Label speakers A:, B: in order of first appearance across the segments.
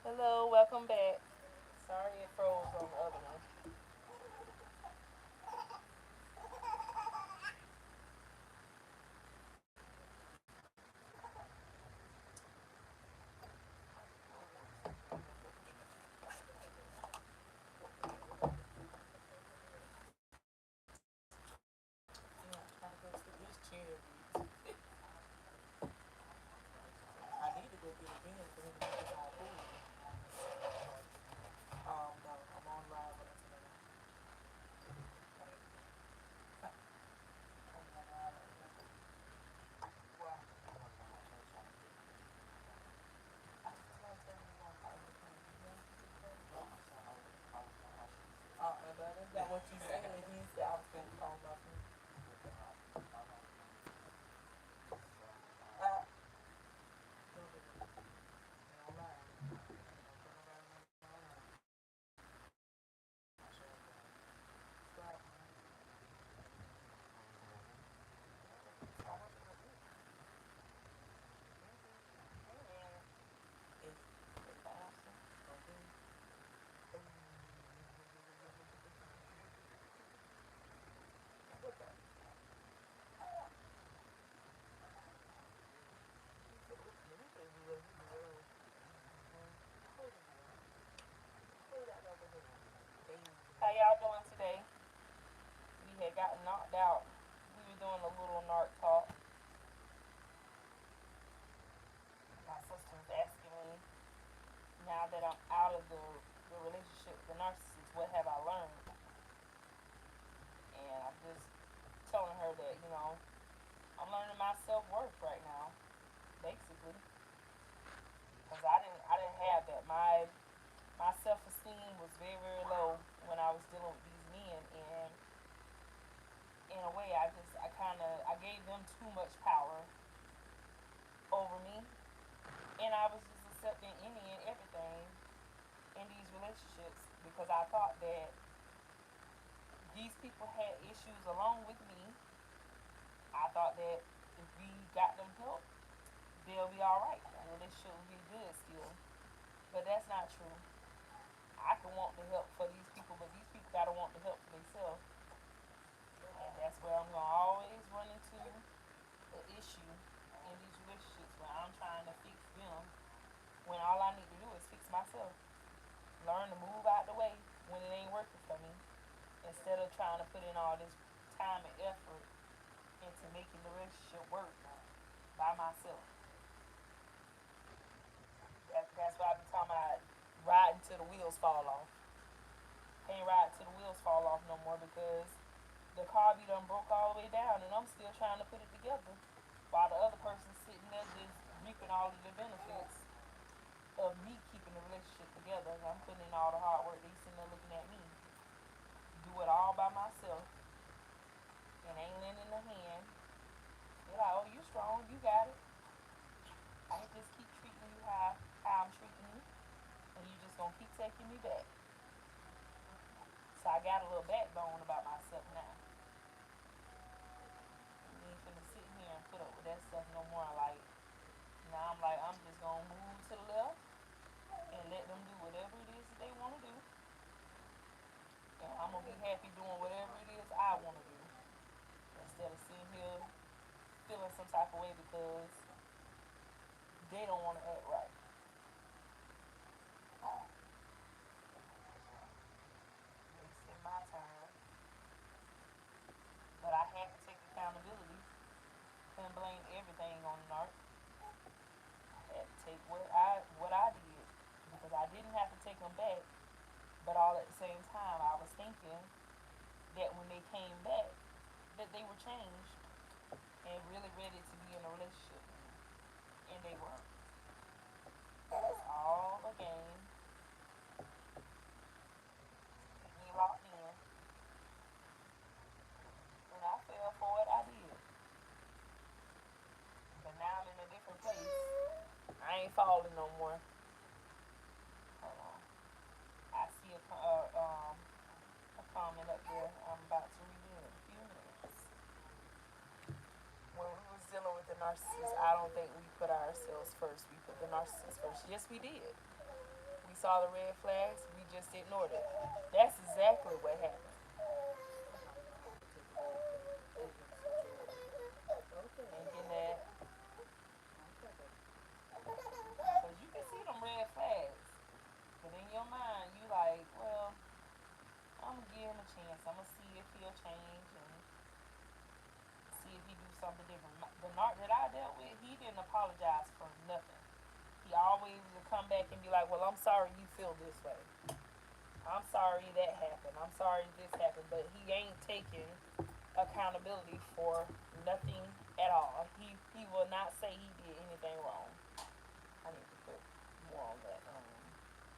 A: Hello, welcome back. Sorry it froze on the other one. Yeah, I'm trying to go to this chair. I need to go get a bin for him to get my food. No, I'm on live with it today. I'm on live right now. Well, I just want to tell you one thing. But that's not what you said. He said I was going to call my food. Uh, on live. Right. It's awesome. How y'all doing today? We had gotten knocked out. We were doing a little narc talk. My sister was asking me, now that I'm out of the relationship with the narcissist, what have I learned? And I'm just telling her that, I'm learning my self worth right now, basically. Because I didn't have that. My self esteem was very, very low when I was dealing with these men, and in a way, I gave them too much power over me, and I was just accepting any and everything in these relationships because I thought that these people had issues along with me. I thought that if we got them help, they'll be all right. The relationship will be good still, but that's not true. I can want the help for these people, but these people gotta want the help for themselves, and that's where I'm gonna always run into the issue in these relationships when I'm trying to fix them when all I need to do is fix myself. Learn to move out the way when it ain't working for me instead of trying to put in all this time and effort into making the relationship work by myself. That's why I be talking about riding till the wheels fall off. Ain't ride till the wheels fall off no more because the car be done broke all the way down and I'm still trying to put it together while the other person's sitting there just reaping all of the benefits of me keeping the relationship together. And I'm putting in all the hard work. They sitting there looking at me do it all by myself and ain't lending a hand. They're like, oh, you strong, you got it. I just keep treating you how I'm treating you, and you just gonna keep taking me back. So I got a little backbone about myself now. You ain't finna sit here and put up with that stuff no more. Like now, I'm just gonna move to the left and let them do whatever it is that they want to do, and I'm gonna be happy doing whatever it is I want to do instead of sitting here feeling some type of way because they don't want to act right. Wasting my time, but I had to take accountability. Couldn't blame everything on the narc. I had to take what I did because I didn't have to take them back. But all at the same time, I was thinking that when they came back, that they were changed and really ready to be in a relationship with me, and they weren't. It was all a game. Keep me locked in, and I fell for it. I did, but now I'm in a different place. I ain't falling no more. Hold on. I see a comment up there. I'm about to read it in a few minutes. When we was dealing with the narcissist, I don't think we put ourselves first. We put the narcissist first. Yes, we did. We saw the red flags, we just ignored it. That's exactly what happened. Thinking that, because you can see them red flags, but in your mind, you like, well, I'm gonna give him a chance. I'm gonna see if he'll change and see if he do something different. The narc that I dealt with, he didn't apologize for nothing. He always would come back and be like, well, I'm sorry you feel this way. I'm sorry that happened. I'm sorry this happened. But he ain't taking accountability for nothing at all. He will not say he did anything wrong. I need to put more on that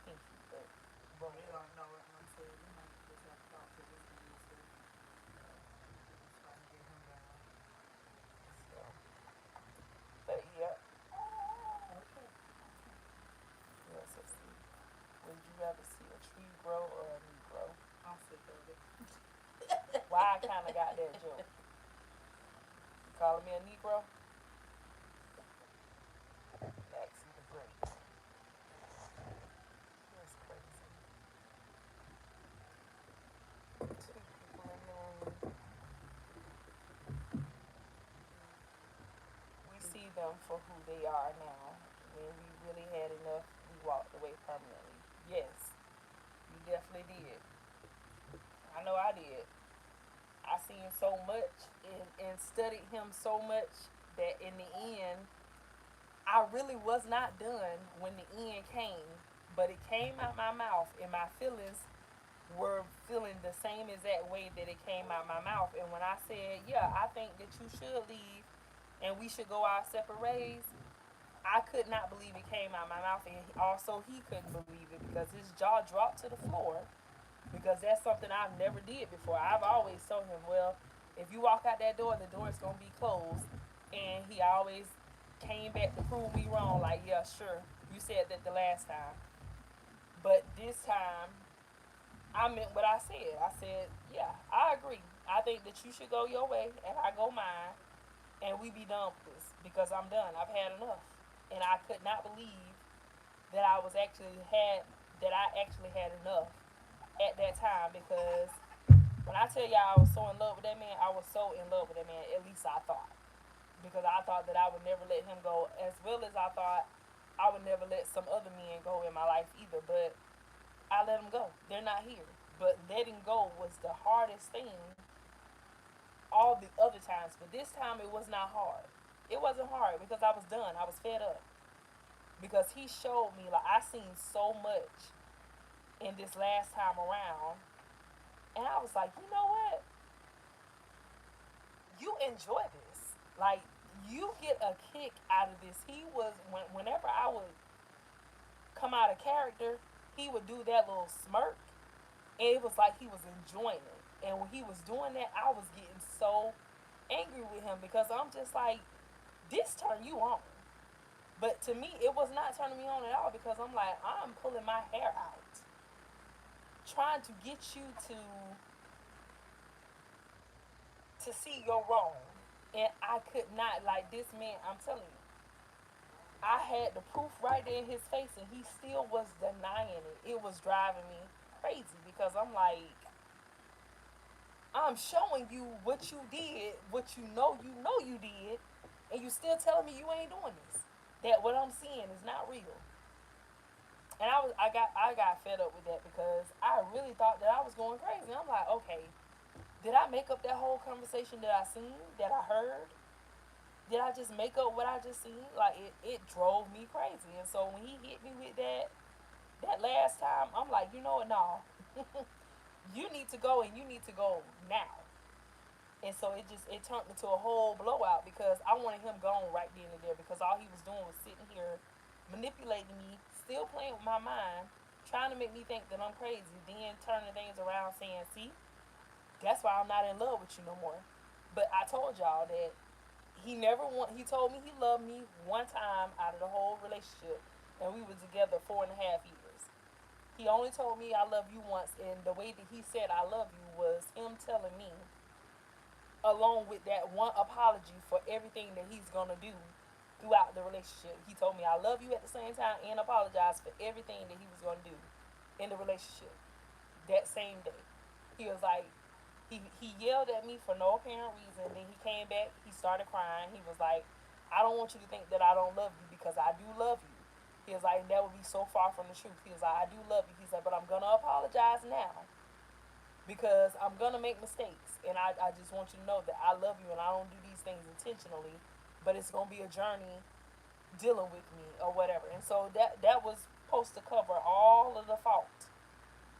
A: pinky, but
B: You don't know what I'm saying. You might just have to talk to this man and see. Trying to get him down.
A: so, but yeah.
B: Okay.
A: Yes, let's see. Would you rather see a tree grow or a Negro?
B: I'm sick of it.
A: Why I kind of got that joke. You calling me a Negro? Maxie the Great. That's crazy. Two people in the room. We see them for who they are now. When we really had enough, we walked away permanently. Yes, you definitely did. I know I did. I seen so much and studied him so much that in the end, I really was not done when the end came. But it came out my mouth, and my feelings were feeling the same exact way that it came out my mouth. And when I said, yeah, I think that you should leave and we should go our separate ways, I could not believe it came out my mouth. And also, he couldn't believe it because his jaw dropped to the floor because that's something I've never did before. I've always told him, well, if you walk out that door is gonna be closed. And he always came back to prove me wrong. Like, yeah, sure, you said that the last time, but this time I meant what I said. I said, yeah, I agree. I think that you should go your way and I go mine, and we be done with this because I'm done. I've had enough, and I could not believe that I actually had enough at that time because when I tell y'all I was so in love with that man, I was so in love with that man. At least I thought, because I thought that I would never let him go, as well as I thought I would never let some other men go in my life either. But I let them go. They're not here. But letting go was the hardest thing all the other times. But this time it was not hard. It wasn't hard because I was done. I was fed up. Because he showed me, like, I seen so much in this last time around. And I was like, you know what? You enjoy this. Like, you get a kick out of this. He was, whenever I would come out of character, he would do that little smirk. And it was like he was enjoying it. And when he was doing that, I was getting so angry with him because I'm just like, this turn you on. But to me, it was not turning me on at all because I'm like, I'm pulling my hair out, trying to get you to see you're wrong. And I could not, like, this man, I'm telling you, I had the proof right there in his face and he still was denying it. It was driving me crazy because I'm like, I'm showing you what you did, what you know you did, and you still telling me you ain't doing this. That what I'm seeing is not real. And I got fed up with that because I really thought that I was going crazy. I'm like, okay, did I make up that whole conversation that I seen, that I heard? Did I just make up what I just seen? Like it drove me crazy. And so when he hit me with that last time, I'm like, you know what, no. You need to go and you need to go now. And so it turned into a whole blowout because I wanted him gone right then and there because all he was doing was sitting here manipulating me, still playing with my mind, trying to make me think that I'm crazy, then turning things around saying, see, that's why I'm not in love with you no more. But I told y'all that he told me he loved me one time out of the whole relationship, and we were together 4.5 years. He only told me I love you once, and the way that he said I love you was him telling me, along with that one apology for everything that he's gonna do, throughout the relationship. He told me I love you at the same time and apologized for everything that he was going to do in the relationship that same day. He was like, he yelled at me for no apparent reason. Then he came back, he started crying. He was like, I don't want you to think that I don't love you because I do love you. He was like, that would be so far from the truth. He was like, I do love you. He said, but I'm going to apologize now because I'm gonna make mistakes, and I just want you to know that I love you and I don't do these things intentionally, but it's gonna be a journey dealing with me or whatever. And so that was supposed to cover all of the fault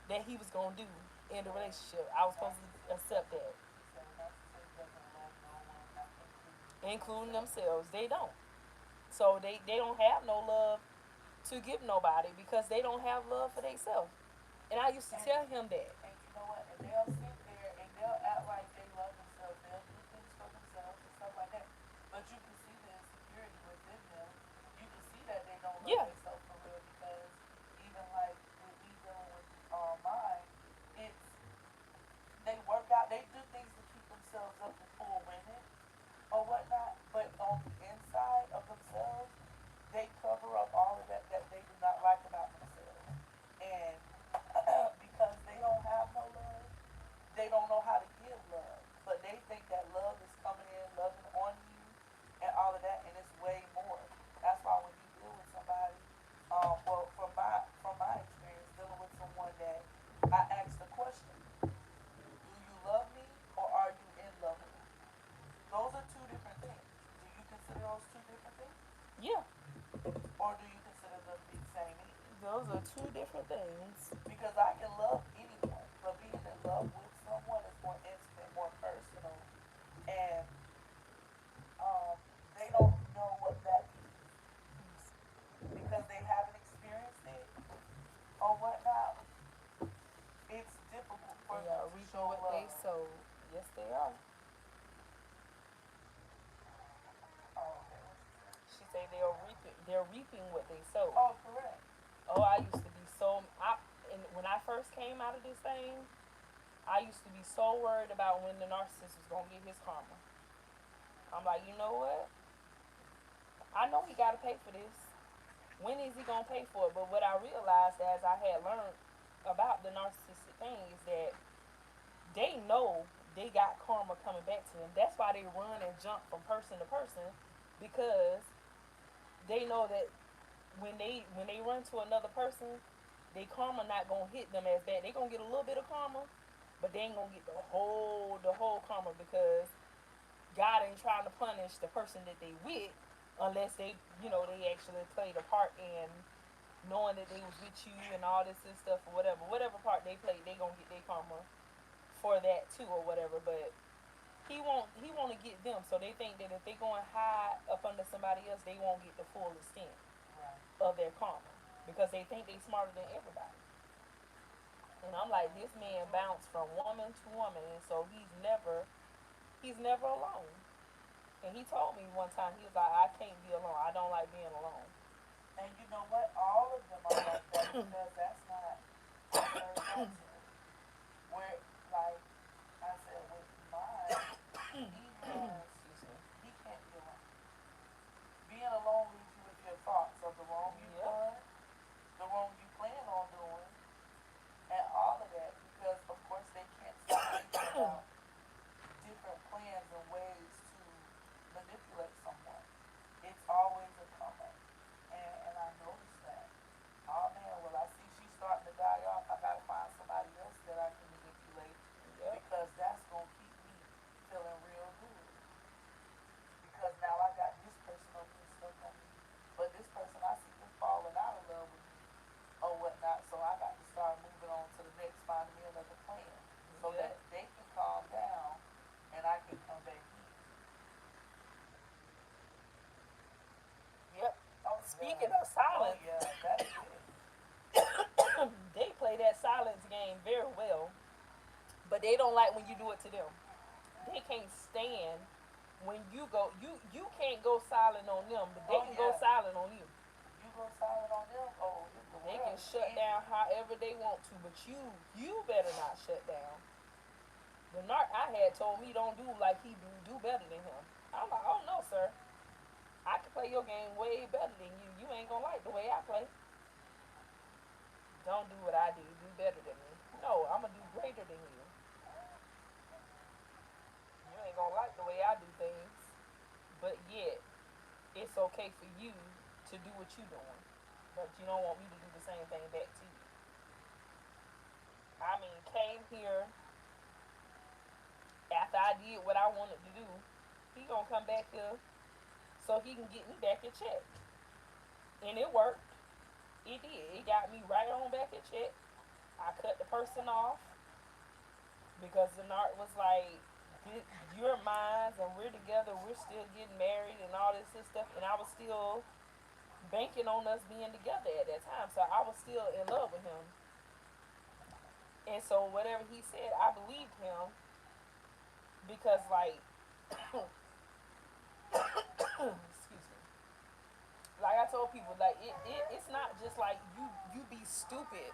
A: that he was gonna do in the
B: Right.
A: relationship. I was supposed to
B: Narcissist
A: accept
B: doesn't.
A: that,
B: He said a narcissist doesn't love no one, not including
A: including
B: themselves.
A: themselves. They don't. So they don't have no love to give nobody because they don't have love for themselves. And I used to
B: And
A: tell him that.
B: and you know what? And they'll sit there and they'll act like they love themselves. They'll do things for themselves and stuff like that. But you can see the insecurity within them. You can see that they don't love
A: Yeah,
B: themselves for real because even like with me dealing with mine, it's they work out, they do things to keep themselves up to pull women or whatnot, but on the inside of themselves, they cover up all of that they do not like about themselves. And because they don't have no love, they don't know how to give love. But they think that love is coming in, loving on you, and all of that, and it's way more. That's why when you deal with somebody, well, from my experience dealing with someone that I asked the question, do you love me or are you in love with me? Those are two different things. Do you consider those two different things?
A: yeah.
B: Or do you consider them the same meaning?
A: Those are two different things.
B: Because I can love anyone, but being in love with someone is more intimate, more personal, and um, they don't know what that is because they haven't experienced it or whatnot. It's difficult for
A: They
B: them
A: are
B: to
A: reaping
B: show
A: what they
B: love.
A: sowed. Yes, they are.
B: Oh, okay, what you say?
A: She say they're reaping what they sowed.
B: Oh, correct.
A: Oh, I used to be so and when I first came out of this thing, I used to be so worried about when the narcissist was gonna get his karma. I'm like, you know what? I know he gotta pay for this. When is he gonna pay for it? But what I realized as I had learned about the narcissistic thing is that they know they got karma coming back to them. That's why they run and jump from person to person because they know that when they run to another person, they karma not gonna hit them as bad. They gonna get a little bit of karma, but they ain't gonna get the whole karma because God ain't trying to punish the person that they with unless they actually played a part in knowing that they was with you and all this and stuff or whatever part they played, they gonna get their karma for that too or whatever. But he want to get them, so they think that if they go and hide up under somebody else, they won't get the full extent
B: Right.
A: of their karma because they think they smarter than everybody. And I'm like,
B: Right.
A: this man
B: Majority.
A: bounced from woman to woman, and so he's never alone. And he told me one time, he was like, I can't be alone. I don't like being alone.
B: And you know what? All of them are like that because that's not our third military. Where, like I said, with mine, he has,
A: Excuse me.
B: he can't be alone. Being alone leaves you with your thoughts of the wrong you've
A: Yep.
B: done, the wrong you plan on doing, and all of that because, of course, they can't stop thinking about different plans and ways to manipulate someone. It's always a come up. And I noticed that. Oh man, well, I see she's starting to die off. I gotta find somebody else that I can manipulate
A: Yep.
B: because that's gonna keep me feeling real good. Because now I got this person over here stuck on me, but this person I see them falling out of love with me or whatnot. So I got to start moving on to the next, finding me another plan so
A: Yep.
B: that they can calm down and I can come back in.
A: Yep.
B: Oh
A: Speaking
B: yeah.
A: of
B: Oh
A: silence,
B: yeah. That's it.
A: they play that silence game very well, but they don't like when you do it to them. They can't stand when you can't go silent on them, but they
B: Oh
A: can go
B: yeah.
A: silent on you.
B: You go silent on them. Oh, the
A: They can
B: world is
A: shut down
B: ending.
A: however they want to, but you better not shut down. The narc I had told me don't do like he do better than him. I'm like, oh no, sir. play your game way better than you. You ain't gonna like the way I play. Don't do what I do. Do better than me. No, I'm gonna do greater than you. You ain't gonna like the way I do things, but yet it's okay for you to do what you doing, but you don't want me to do the same thing back to you. I mean, came here after I did what I wanted to do. He gonna come back here so he can get me back in check, and it worked. It did. It got me right on back in check. I cut the person off because the narc was like, "You're mine, and we're together. We're still getting married, and all this stuff." And I was still banking on us being together at that time, so I was still in love with him. And so whatever he said, I believed him because, like, excuse me, like I told people, like it's not just like you be stupid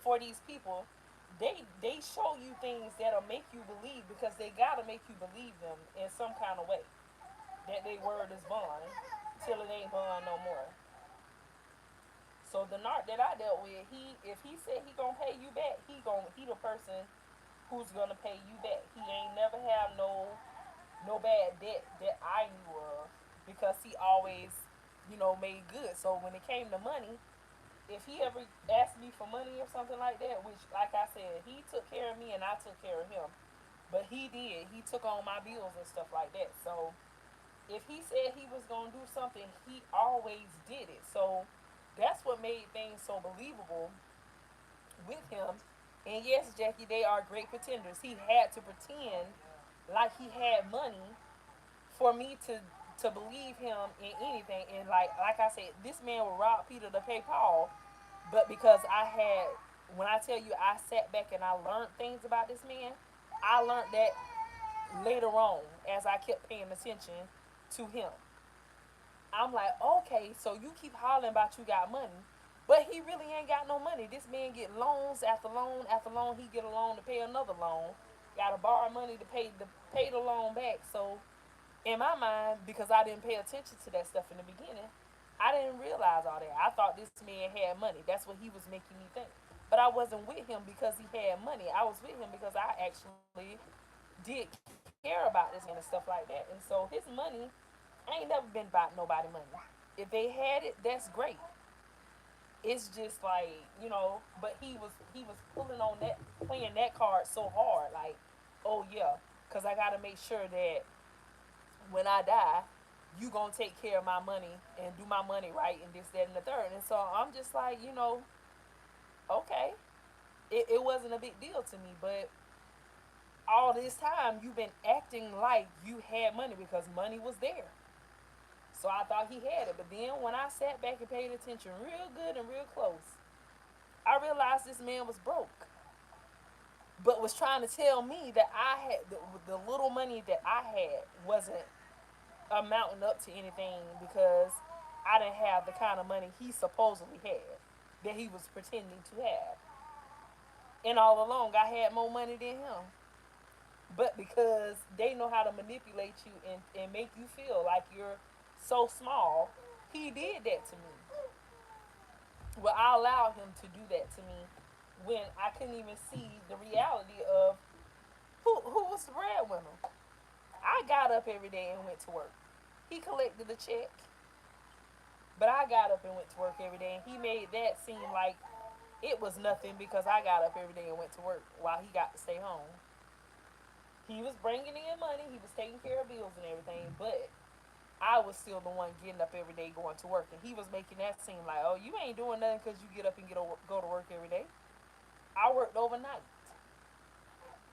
A: for these people. They show you things that'll make you believe because they gotta make you believe them in some kind of way that they word is bond till it ain't bond no more. So the narc that I dealt with, he if he said he gonna pay you back, he the person who's gonna pay you back. He ain't never have no bad debt that I knew of because he always, made good. So when it came to money, if he ever asked me for money or something like that, which like I said, he took care of me and I took care of him. But he did. He took on my bills and stuff like that. So if he said he was gonna do something, he always did it. So that's what made things so believable with him. And yes, Jackie, they are great pretenders. He had to pretend like he had money for me to believe him in anything. And like I said, this man will rob Peter to pay Paul. But because I had, when I tell you, I sat back and I learned things about this man. I learned that later on as I kept paying attention to him. I'm like, okay, so you keep hollering about you got money, but he really ain't got no money. This man get loans after loan after loan. He get a loan to pay another loan. Got to borrow money to pay the loan back. So in my mind, because I didn't pay attention to that stuff in the beginning, I didn't realize all that. I thought this man had money. That's what he was making me think. But I wasn't with him because he had money. I was with him because I actually did care about this man and stuff like that. And so his money, I ain't never been about nobody money. If they had it, that's great. It's just like, but he was pulling on that, playing that card so hard, like, oh yeah, because I got to make sure that when I die, you gonna take care of my money and do my money right and this, that, and the third. And so I'm just like, okay. It wasn't a big deal to me, but all this time you've been acting like you had money because money was there. So I thought he had it. But then when I sat back and paid attention real good and real close, I realized this man was broke. But was trying to tell me that I had the little money that I had wasn't amounting up to anything because I didn't have the kind of money he supposedly had that he was pretending to have. And all along, I had more money than him. But because they know how to manipulate you and make you feel like you're so small, he did that to me. Well, I allowed him to do that to me when I couldn't even see the reality of who was the breadwinner. I got up every day and went to work. He collected the check, but I got up and went to work every day, and he made that seem like it was nothing because I got up every day and went to work while he got to stay home. He was bringing in money, he was taking care of bills and everything, but I was still the one getting up every day going to work, and he was making that seem like, oh, you ain't doing nothing because you get up and go to work every day. I worked overnight.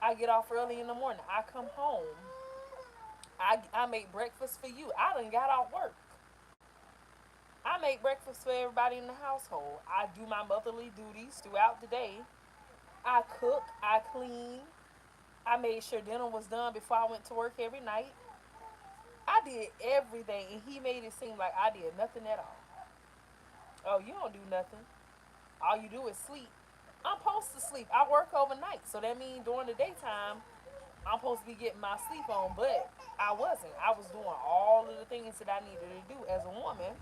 A: I get off early in the morning. I come home. I make breakfast for you. I done got off work. I make breakfast for everybody in the household. I do my motherly duties throughout the day. I cook. I clean. I made sure dinner was done before I went to work every night. I did everything, and he made it seem like I did nothing at all. Oh, you don't do nothing. All you do is sleep. I'm supposed to sleep. I work overnight, so that means during the daytime, I'm supposed to be getting my sleep on, but I wasn't. I was doing all of the things that I needed to do as a woman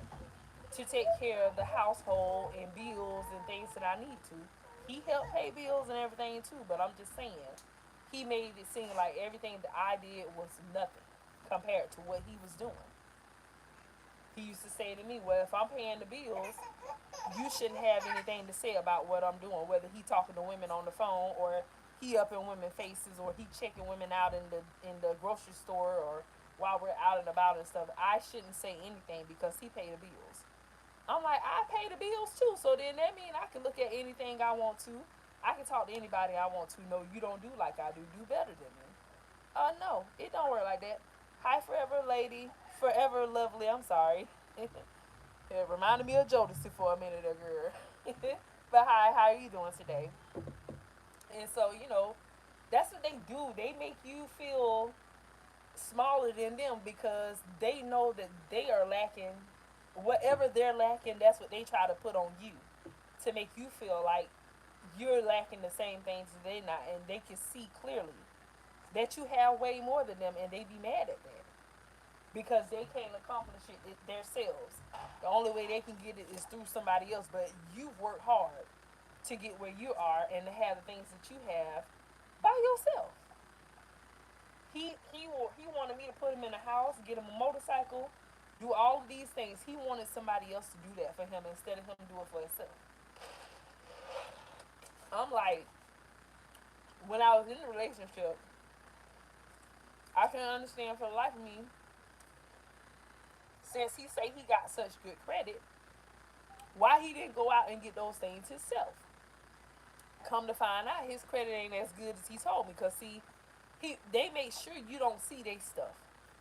A: to take care of the household and bills and things that I need to. He helped pay bills and everything too, but I'm just saying, he made it seem like everything that I did was nothing compared to what he was doing. He used to say to me, well, if I'm paying the bills, you shouldn't have anything to say about what I'm doing, whether he talking to women on the phone or he up in women's faces or he checking women out in the grocery store or while we're out and about and stuff. I shouldn't say anything because he paid the bills. I'm like, I pay the bills too, so then that means I can look at anything I want to. I can talk to anybody I want to. No, you don't do like I do. Do better than me. No, it don't work like that. Hi, forever lady, forever lovely. I'm sorry. It reminded me of Jodeci for a minute, girl. But hi, how are you doing today? And so, that's what they do. They make you feel smaller than them because they know that they are lacking whatever they're lacking. That's what they try to put on you to make you feel like you're lacking the same things that they're not, and they can see clearly that you have way more than them, and they be mad at that because they can't accomplish it themselves. The only way they can get it is through somebody else, but you've worked hard to get where you are and to have the things that you have by yourself. He wanted me to put him in a house, get him a motorcycle, do all of these things. He wanted somebody else to do that for him instead of him do it for himself. I'm like, when I was in the relationship, I can understand for the life of me, since he say he got such good credit, why he didn't go out and get those things himself. Come to find out, his credit ain't as good as he told me. Cause see, they make sure you don't see their stuff,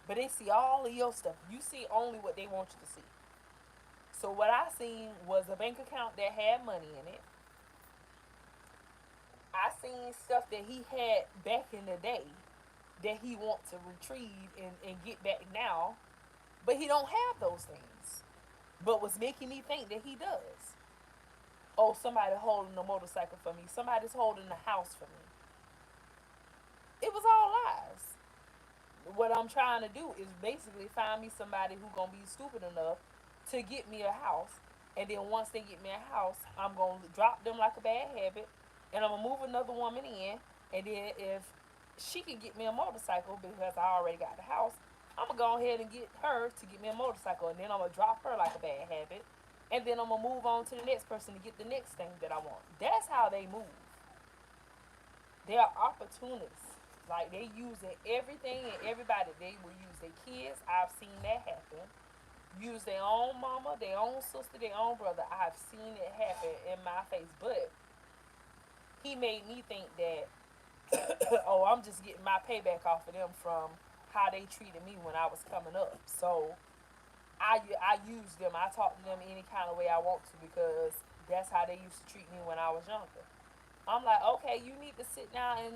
A: but they see all of your stuff. You see only what they want you to see. So what I seen was a bank account that had money in it. I seen stuff that he had back in the day that he wants to retrieve and get back now, but he don't have those things. But what's making me think that he does? Oh, somebody holding a motorcycle for me. Somebody's holding the house for me. It was all lies. What I'm trying to do is basically find me somebody who gonna be stupid enough to get me a house, and then once they get me a house, I'm gonna drop them like a bad habit, and I'm gonna move another woman in, and then if she can get me a motorcycle because I already got the house, I'm gonna go ahead and get her to get me a motorcycle, and then I'm gonna drop her like a bad habit, and then I'm gonna move on to the next person to get the next thing that I want. That's how they move. They are opportunists. Like they using everything and everybody. They will use their kids. I've seen that happen. Use their own mama, their own sister, their own brother. I've seen it happen in my face. But he made me think that, oh, I'm just getting my payback off of them from how they treated me when I was coming up. So I use them. I talk to them any kind of way I want to because that's how they used to treat me when I was younger. I'm like, okay, you need to sit down and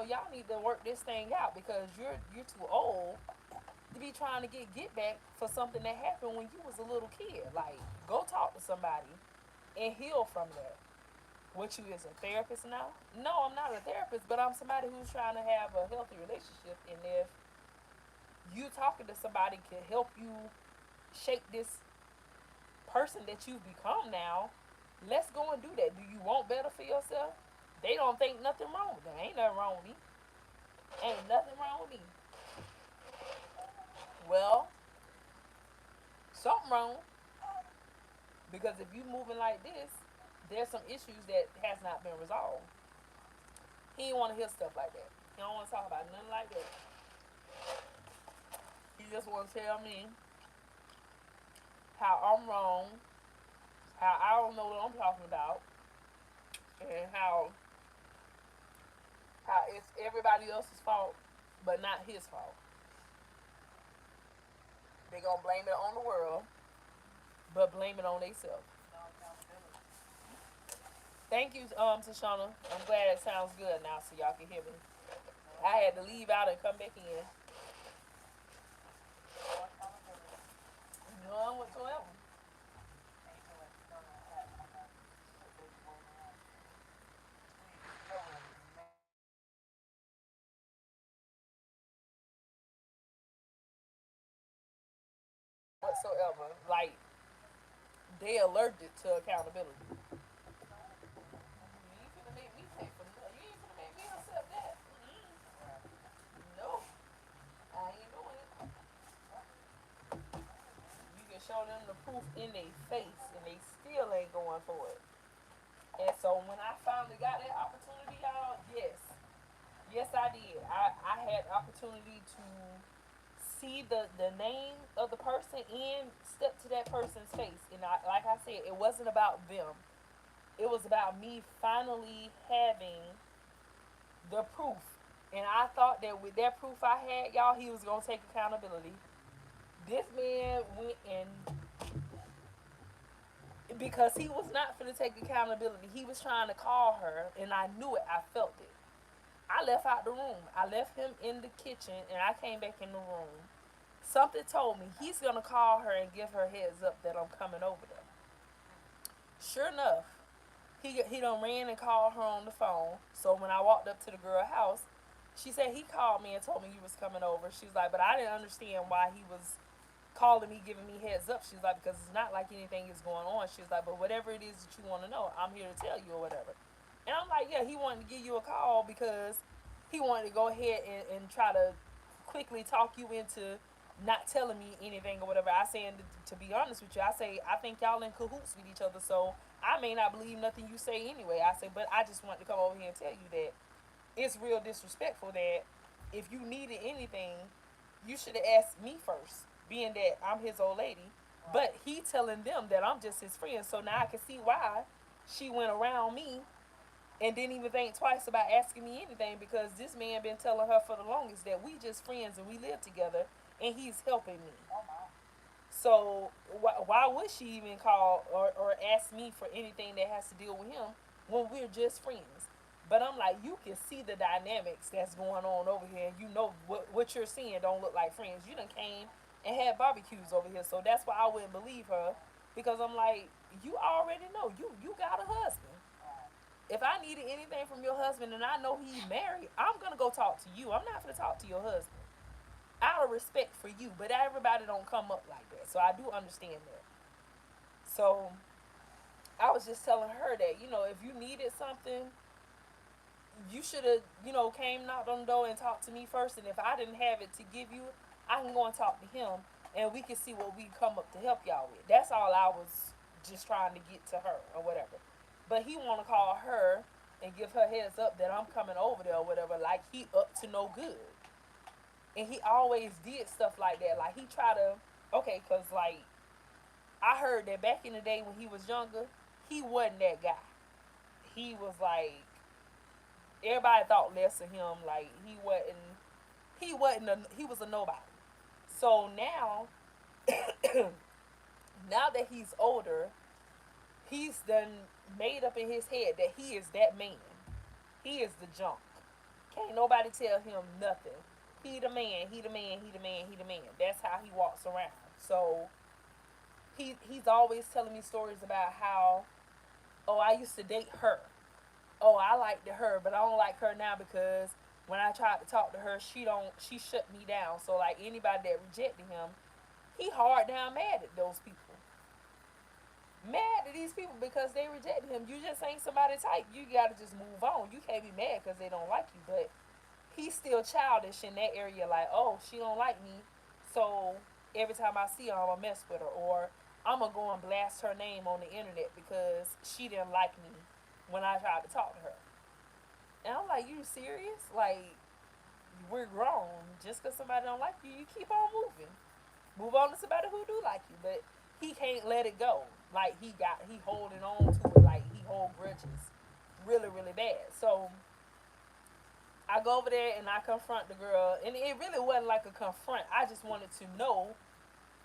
A: y'all need to work this thing out because you're too old to be trying to get back for something that happened when you was a little kid. Like, go talk to somebody and heal from that. What you is a therapist now? No, I'm not a therapist, but I'm somebody who's trying to have a healthy relationship. And if you talking to somebody can help you shape this person that you've become now, let's go and do that. Do you want better for yourself? They don't think nothing wrong with them. Ain't nothing wrong with me. Ain't nothing wrong with me. Well, something wrong because if you moving like this, there's some issues that has not been resolved. He didn't want to hear stuff like that. He don't want to talk about nothing like that. He just want to tell me how I'm wrong, how I don't know what I'm talking about, and how it's everybody else's fault, but not his fault. They gonna blame it on the world, but blame it on themselves.
B: No accountability.
A: Thank you, Tashana. I'm glad it sounds good now, so y'all can hear me.
B: No
A: I had to
B: accountability.
A: leave out and come back in.
B: No accountability.
A: None whatsoever.
B: Ain't no external hat on that. What they be wearing around. Please, no,
A: whatsoever. Like they allergic to accountability. You ain't finna make me pay for nothing. You ain't finna make me accept that. No, I ain't doing it. You can show them the proof in their face, and they still ain't going for it. And so when I finally got that opportunity, y'all, yes, yes, I did. I had the opportunity to see the name of the person and step to that person's face. And like I said, it wasn't about them. It was about me finally having the proof. And I thought that with that proof I had, y'all, he was gonna take accountability. This man went and because he was not going to take accountability, he was trying to call her, and I knew it. I felt it. I left out the room. I left him in the kitchen, and I came back in the room. Something told me he's gonna call her and give her heads up that I'm coming over there. Sure enough, he done ran and called her on the phone. So when I walked up to the girl house, she said he called me and told me you was coming over. She was like, but I didn't understand why he was calling me, giving me heads up. She's like, because it's not like anything is going on. She's like, but whatever it is that you want to know, I'm here to tell you or whatever. And I'm like, yeah, he wanted to give you a call because he wanted to go ahead and try to quickly talk you into not telling me anything or whatever. I saying to be honest with you, I say I think y'all in cahoots with each other, so I may not believe nothing you say anyway. I say, but I just want to come over here and tell you that it's real disrespectful that if you needed anything, you should have asked me first, being that I'm his old lady. But he telling them that I'm just his friend, so now I can see why she went around me and didn't even think twice about asking me anything because this man been telling her for the longest that we just friends and we live together and he's helping me. So why would she even call or ask me for anything that has to deal with him when we're just friends? But I'm like, you can see the dynamics that's going on over here, and you know what you're seeing don't look like friends. You done came and had barbecues over here, so that's why I wouldn't believe her because I'm like, you already know you got a husband. If I needed anything from your husband and I know he's married, I'm gonna go talk to you. I'm not gonna talk to your husband out of respect for you. But everybody don't come up like that, so I do understand that. So I was just telling her that if you needed something, you should have came knocked on the door and talked to me first. And if I didn't have it to give you, I can go and talk to him, and we can see what we come up to help y'all with. That's all I was just trying to get to her or whatever. But he want to call her and give her heads up that I'm coming over there or whatever, like he up to no good. And he always did stuff like that. Like he try to, okay, cause like I heard that back in the day when he was younger, he wasn't that guy. He was like everybody thought less of him. Like he was a nobody. So now, now that he's older, he's done made up in his head that he is that man. He is the junk. Can't nobody tell him nothing. He the man, he the man, he the man, he the man. That's how he walks around. So he's always telling me stories about how, oh, I used to date her. Oh, I liked her, but I don't like her now because when I tried to talk to her, she shut me down. So like anybody that rejected him, he hard down mad at those people. Mad at these people because they rejected him. You just ain't somebody type. You gotta just move on. You can't be mad because they don't like you. But he's still childish in that area. Like, oh, she don't like me, so every time I see her, I'ma mess with her, or I'ma go and blast her name on the internet because she didn't like me when I tried to talk to her. And I'm like, you serious? Like, we're grown. Just because somebody don't like you, you keep on moving. Move on to somebody who do like you. But he can't let it go. Like he holding on to it. Like he hold grudges, really, really bad. So I go over there and I confront the girl, and it really wasn't like a confront. I just wanted to know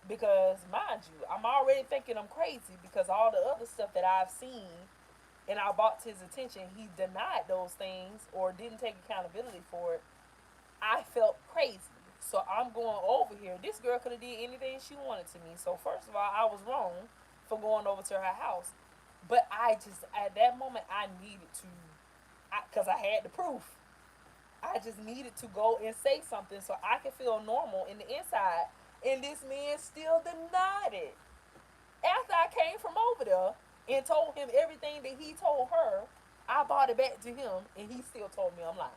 A: because, mind you, I'm already thinking I'm crazy because all the other stuff that I've seen and I brought to his attention, he denied those things or didn't take accountability for it. I felt crazy. So I'm going over here. This girl could have did anything she wanted to me. So first of all, I was wrong for going over to her house. But I just, at that moment, I needed to, because I had the proof. I just needed to go and say something so I could feel normal in the inside And this man still denied it. After I came from over there and told him everything that he told her, I brought it back to him, and he still told me I'm lying.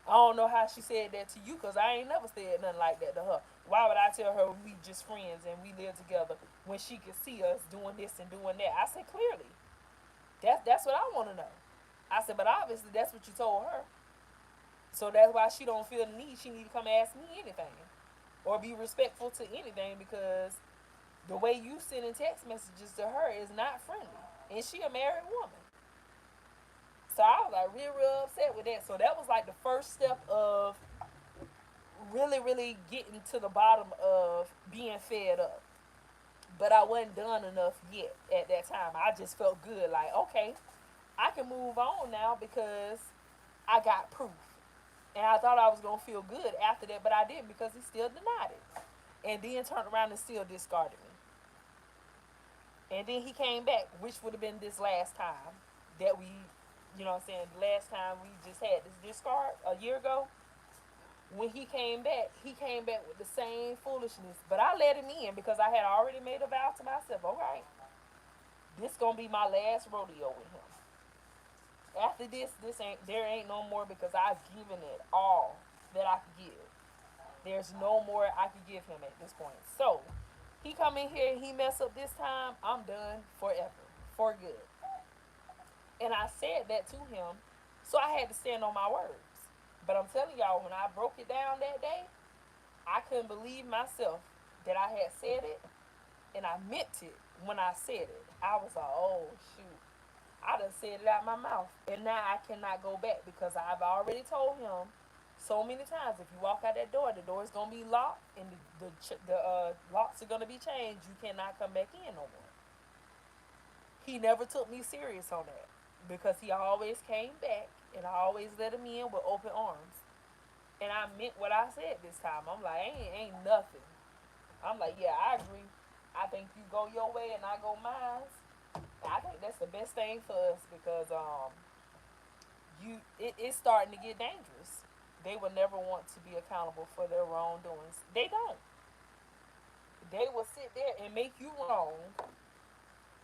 A: I don't know how she said that to you, because I ain't never said nothing like that to her. Why would I tell her we just friends and we live together when she could see us doing this and doing that? I said, clearly. That's what I want to know. I said, but obviously that's what you told her. So that's why she don't feel the need. She need to come ask me anything or be respectful to anything, because the way you sending text messages to her is not friendly. And she a married woman. So I was like real upset with that. So that was like the first step of really getting to the bottom of being fed up. But I wasn't done enough yet at that time. I just felt good, like, okay, I can move on now because I got proof. And I thought I was gonna feel good after that, but I didn't, because he still denied it. And then turned around and still discarded me. And then he came back, which would have been this last time that we, what I'm saying, the last time we just had this discard a year ago. When he came back with the same foolishness. But I let him in because I had already made a vow to myself. All right, this gonna be my last rodeo with him. After this ain't there ain't no more, because I've given it all that I could give. There's no more I could give him at this point. So he come in here and he mess up this time, I'm done forever, for good. And I said that to him, so I had to stand on my words. But I'm telling y'all, when I broke it down that day, I couldn't believe myself that I had said it, and I meant it when I said it. I was like, oh shoot, I done said it out my mouth, and now I cannot go back, because I've already told him so many times, if you walk out that door, the door is gonna be locked, and the locks are gonna be changed. You cannot come back in no more. He never took me serious on that, because he always came back, and I always let him in with open arms. And I meant what I said this time. I'm like, ain't nothing. I'm like, yeah, I agree. I think you go your way and I go mine. And I think that's the best thing for us, because it's starting to get dangerous. They will never want to be accountable for their wrongdoings. They don't. They will sit there and make you wrong,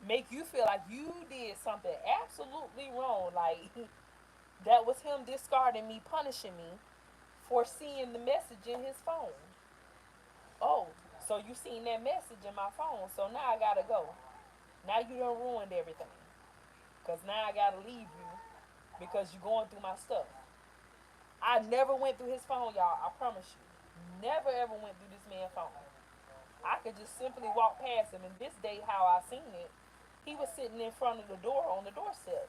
A: make you feel like you did something absolutely wrong. Like that was him discarding me, punishing me for seeing the message in his phone. Oh, so you seen that message in my phone, so now I gotta go. Now you done ruined everything. Cause now I gotta leave you because you're going through my stuff. I never went through his phone, y'all. I promise you. Never ever went through this man's phone. I could just simply walk past him. And this day, how I seen it, he was sitting in front of the door on the doorstep.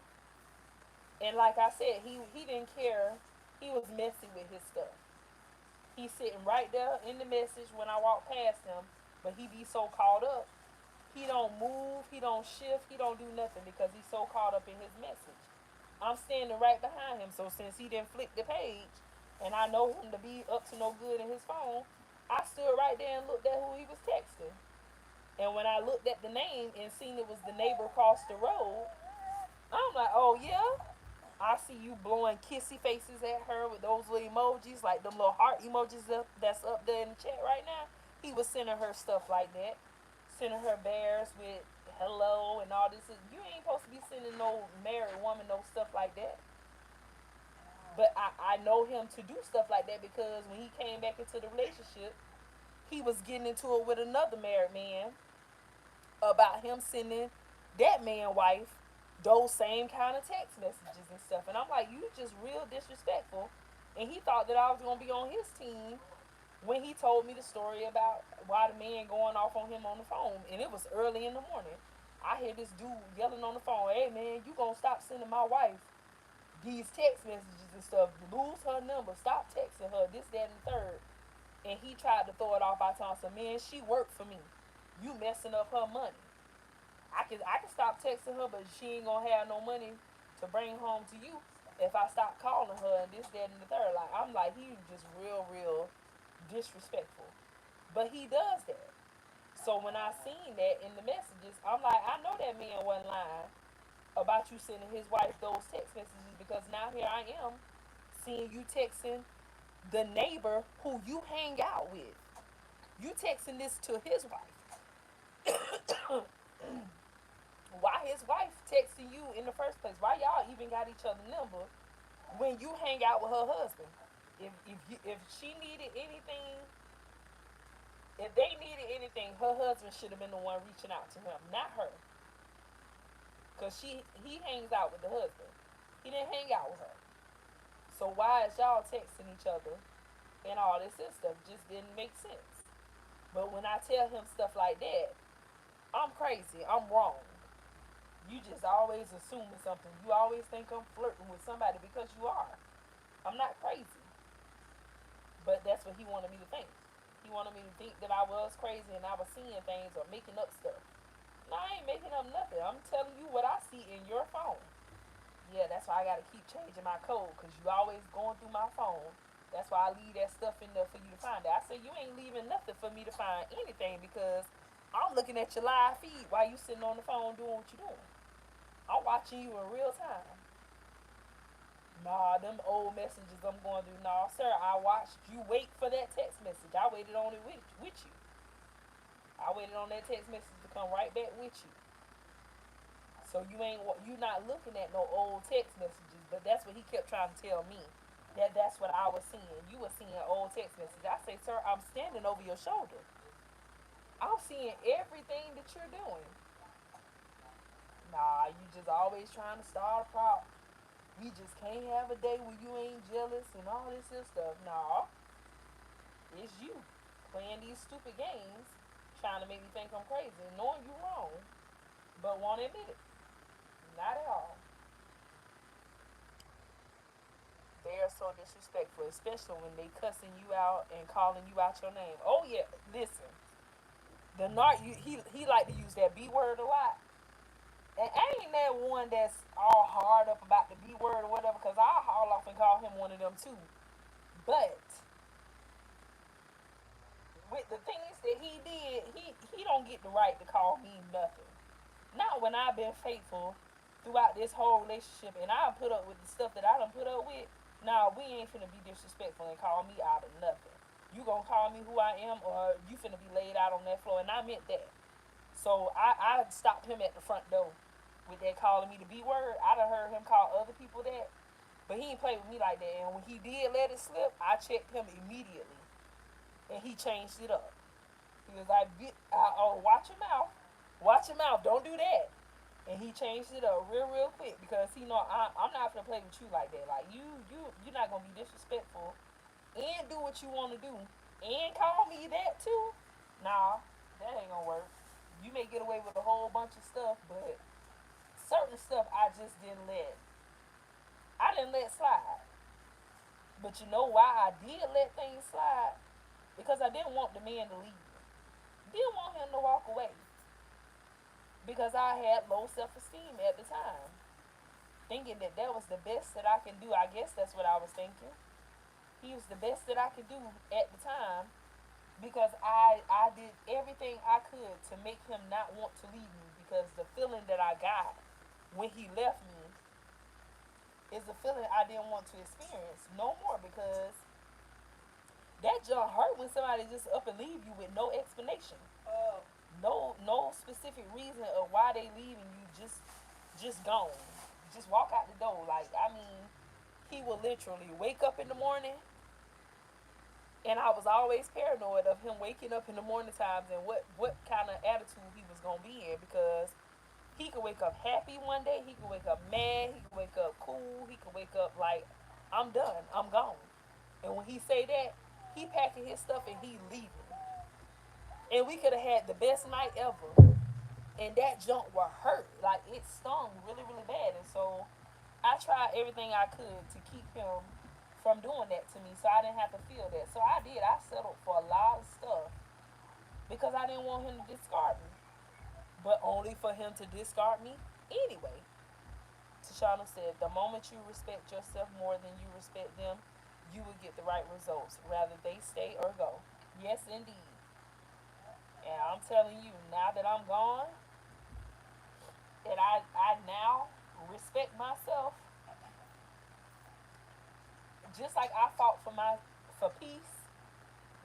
A: And like I said, he didn't care. He was messy with his stuff. He's sitting right there in the message when I walk past him, but he be so caught up. He don't move, he don't shift, he don't do nothing, because he's so caught up in his message. I'm standing right behind him, so since he didn't flick the page, and I know him to be up to no good in his phone, I stood right there and looked at who he was texting. And when I looked at the name and seen it was the neighbor across the road, I'm like, oh yeah, I see you blowing kissy faces at her with those little emojis, like them little heart emojis that's up there in the chat right now. He was sending her stuff like that, sending her bears with hello and all this. You ain't supposed to be sending no married woman no stuff like that. But I know him to do stuff like that, because when he came back into the relationship, he was getting into it with another married man about him sending that man wife those same kind of text messages and stuff. And I'm like, you just real disrespectful. And he thought that I was gonna be on his team when he told me the story about why the man going off on him on the phone. And it was early in the morning. I hear this dude yelling on the phone, hey man, you gonna stop sending my wife these text messages and stuff. Lose her number. Stop texting her. This, that, and the third. And he tried to throw it off by telling some man, she worked for me. You messing up her money. I can stop texting her, but she ain't gonna have no money to bring home to you if I stop calling her and this, that, and the third. Like I'm like, he just real disrespectful. But he does that. So when I seen that in the messages, I'm like, I know that man wasn't lying about you sending his wife those text messages, because now here I am seeing you texting the neighbor who you hang out with. You texting this to his wife. Why his wife texting you in the first place? Why y'all even got each other number when you hang out with her husband? If she needed anything, if they needed anything, her husband should have been the one reaching out to him, not her. Cause he hangs out with the husband. He didn't hang out with her. So why is y'all texting each other and all this stuff? Just didn't make sense. But when I tell him stuff like that, I'm crazy. I'm wrong. You just always assuming something. You always think I'm flirting with somebody because you are. I'm not crazy. But that's what he wanted me to think. He wanted me to think that I was crazy and I was seeing things or making up stuff. No, I ain't making up nothing. I'm telling you what I see in your phone. Yeah, that's why I gotta keep changing my code because you always going through my phone. That's why I leave that stuff in there for you to find it. I say you ain't leaving nothing for me to find anything because I'm looking at your live feed while you sitting on the phone doing what you doing. I'm watching you in real time. Nah, them old messages I'm going through. Nah, sir, I watched you wait for that text message. I waited on it with you. I waited on that text message to come right back with you. So you not looking at no old text messages, but that's what he kept trying to tell me. That's what I was seeing. You were seeing old text messages. I say, sir, I'm standing over your shoulder. I'm seeing everything that you're doing. Nah, you just always trying to start a problem. We just can't have a day where you ain't jealous and all this and stuff. Nah, it's you playing these stupid games, trying to make me think I'm crazy, knowing you wrong, but won't admit it. Not at all. They are so disrespectful, especially when they cussing you out and calling you out your name. Oh yeah, listen, the narc he like to use that B word a lot. And ain't that one that's all hard up about the B word or whatever, because I haul off and call him one of them too. But with the things that he did, he don't get the right to call me nothing. Not when I've been faithful throughout this whole relationship and I put up with the stuff that I done put up with. Nah, we ain't finna be disrespectful and call me out of nothing. You gonna call me who I am or you finna be laid out on that floor, and I meant that. So I stopped him at the front door with that calling me the B word. I done heard him call other people that, but he ain't play with me like that. And when he did let it slip, I checked him immediately, and he changed it up. He was like, "Oh, watch your mouth, watch your mouth, don't do that." And he changed it up real quick because he know I'm not gonna play with you like that. Like you're not gonna be disrespectful and do what you want to do and call me that too. Nah, that ain't gonna work. You may get away with a whole bunch of stuff, but certain stuff I didn't let slide. But you know why I did let things slide? Because I didn't want the man to leave me. Didn't want him to walk away. Because I had low self esteem at the time. Thinking that that was the best that I can do. I guess that's what I was thinking. He was the best that I could do at the time because I did everything I could to make him not want to leave me because the feeling that I got when he left me is a feeling I didn't want to experience no more because that junk hurt when somebody just up and leave you with no explanation.
B: Oh,
A: No specific reason of why they leaving you, just gone. Just walk out the door. Like I mean, he will literally wake up in the morning, and I was always paranoid of him waking up in the morning times and what kind of attitude he was gonna be in because he could wake up happy one day, he could wake up mad, he could wake up cool, he could wake up like I'm done, I'm gone. And when he say that, he packing his stuff and he leaving. And we could have had the best night ever. And that junk was hurt. Like it stung really bad. And so I tried everything I could to keep him from doing that to me so I didn't have to feel that. So I did. I settled for a lot of stuff because I didn't want him to discard me. But only for him to discard me anyway. Tashana said, the moment you respect yourself more than you respect them, you will get the right results, rather they stay or go. Yes, indeed. And I'm telling you, now that I'm gone, and I now respect myself, just like I fought for peace,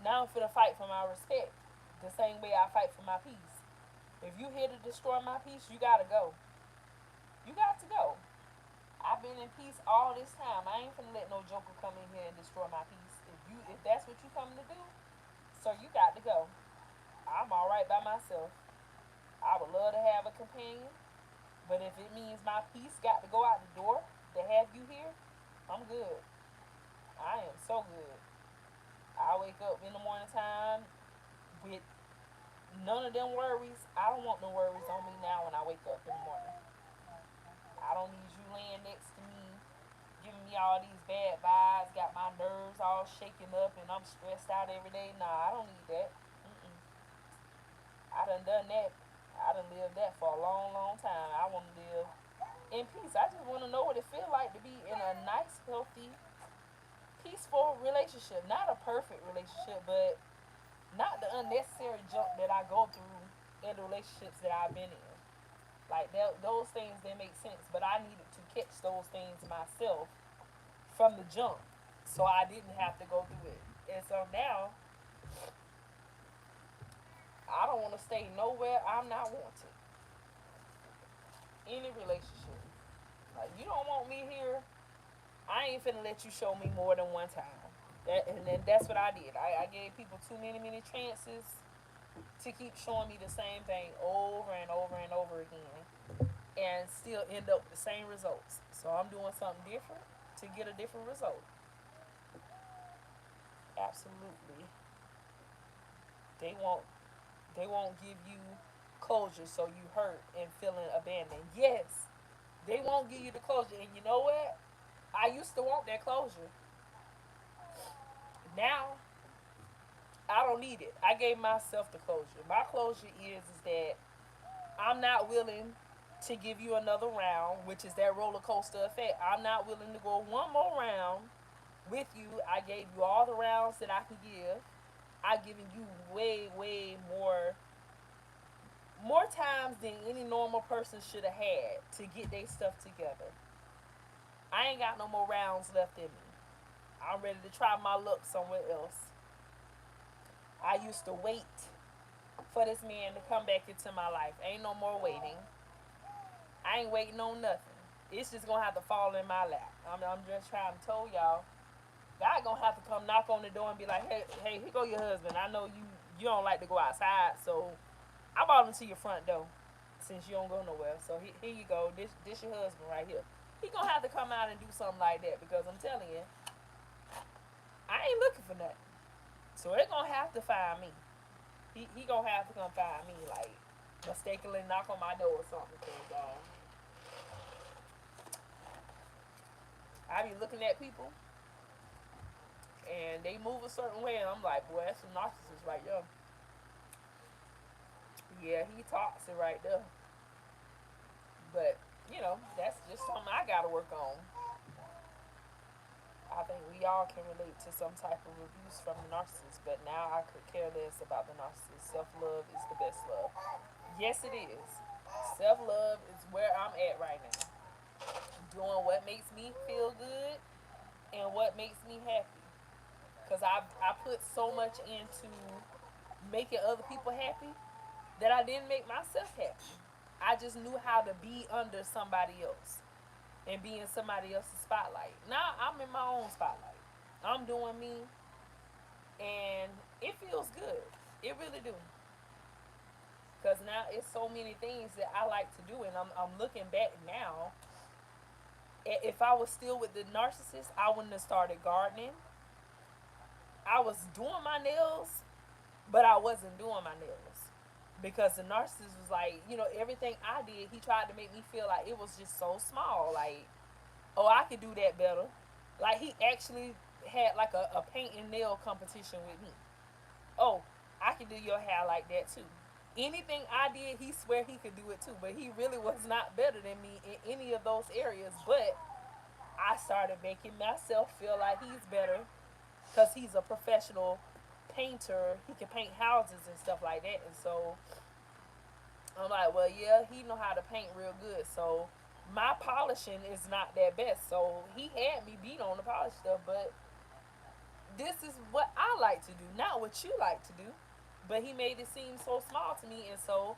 A: now I'm finna fight for my respect. The same way I fight for my peace. If you here to destroy my peace, you gotta go. You got to go. I've been in peace all this time. I ain't finna let no joker come in here and destroy my peace. If that's what you coming to do, so you got to go. I'm all right by myself. I would love to have a companion, but if it means my peace got to go out the door to have you here, I'm good. I am so good. I wake up in the morning time with none of them worries. I don't want no worries on me now when I wake up in the morning. I don't need you laying next to me, giving me all these bad vibes, got my nerves all shaken up, and I'm stressed out every day. Nah, I don't need that. Mm-mm. I done that. I done lived that for a long, long time. I want to live in peace. I just want to know what it feels like to be in a nice, healthy, peaceful relationship. Not a perfect relationship, but not the unnecessary junk that I go through in the relationships that I've been in. Like those things that make sense, but I needed to catch those things myself from the jump, so I didn't have to go through it. And so now I don't want to stay nowhere I'm not wanted. Any relationship, like you don't want me here, I ain't finna let you show me more than one time. And then that's what I did. I gave people too many chances to keep showing me the same thing over and over and over again, and still end up with the same results. So I'm doing something different to get a different result. Absolutely. They won't they won't give you closure, so you hurt and feeling abandoned. Yes, they won't give you the closure. And you know what? I used to want that closure. Now I don't need it. I gave myself the closure. My closure is that I'm not willing to give you another round, which is that roller coaster effect. I'm not willing to go one more round with you. I gave you all the rounds that I can give. I've given you way more times than any normal person should have had to get their stuff together. I ain't got no more rounds left in me. I'm ready to try my luck somewhere else. I used to wait for this man to come back into my life. Ain't no more waiting. I ain't waiting on nothing. It's just gonna have to fall in my lap. I'm just trying to tell y'all, God gonna have to come knock on the door and be like, hey, here go your husband. I know you don't like to go outside, so I brought him to your front door since you don't go nowhere. So here you go. This your husband right here. He gonna have to come out and do something like that because I'm telling you, I ain't looking for nothing. So it gonna have to find me. He gonna have to come find me, like mistakenly knock on my door or something. Cause I be looking at people and they move a certain way, and I'm like, boy, that's a narcissist right there. Yeah, he toxic right there. But that's just something I gotta work on. I think we all can relate to some type of abuse from the narcissist, but now I could care less about the narcissist. Self love is the best love. Yes, it is. Self love is where I'm at right now. Doing what makes me feel good and what makes me happy. Because I put so much into making other people happy that I didn't make myself happy. I just knew how to be under somebody else and be in somebody else's spotlight. Now I'm in my own spotlight. I'm doing me, and it feels good. It really do. Because now it's so many things that I like to do, and I'm looking back now. If I was still with the narcissist, I wouldn't have started gardening. I was doing my nails, but I wasn't doing my nails because the narcissist was like, everything I did, he tried to make me feel like it was just so small. Like, oh, I could do that better. Like, he actually had like a paint and nail competition with me. Oh, I could do your hair like that too. Anything I did, he swear he could do it too, but he really was not better than me in any of those areas. But I started making myself feel like he's better because he's a professional painter. He can paint houses and stuff like that. And so I'm like, well, yeah, he know how to paint real good. So my polishing is not that best. So he had me beat on the polish stuff, but this is what I like to do, not what you like to do. But he made it seem so small to me, and so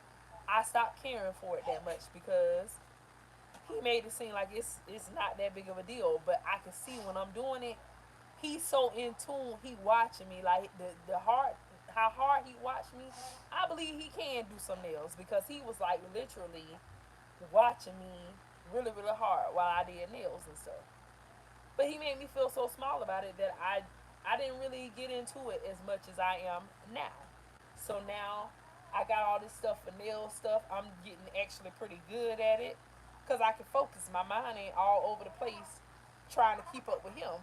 A: I stopped caring for it that much because he made it seem like it's not that big of a deal. But I can see when I'm doing it, he's so in tune. He watching me like the hard how hard he watched me. I believe he can do some nails because he was like literally watching me really hard while I did nails and stuff. But he made me feel so small about it that I didn't really get into it as much as I am now. So now I got all this stuff for nail stuff. I'm getting actually pretty good at it because I can focus. My mind ain't all over the place trying to keep up with him.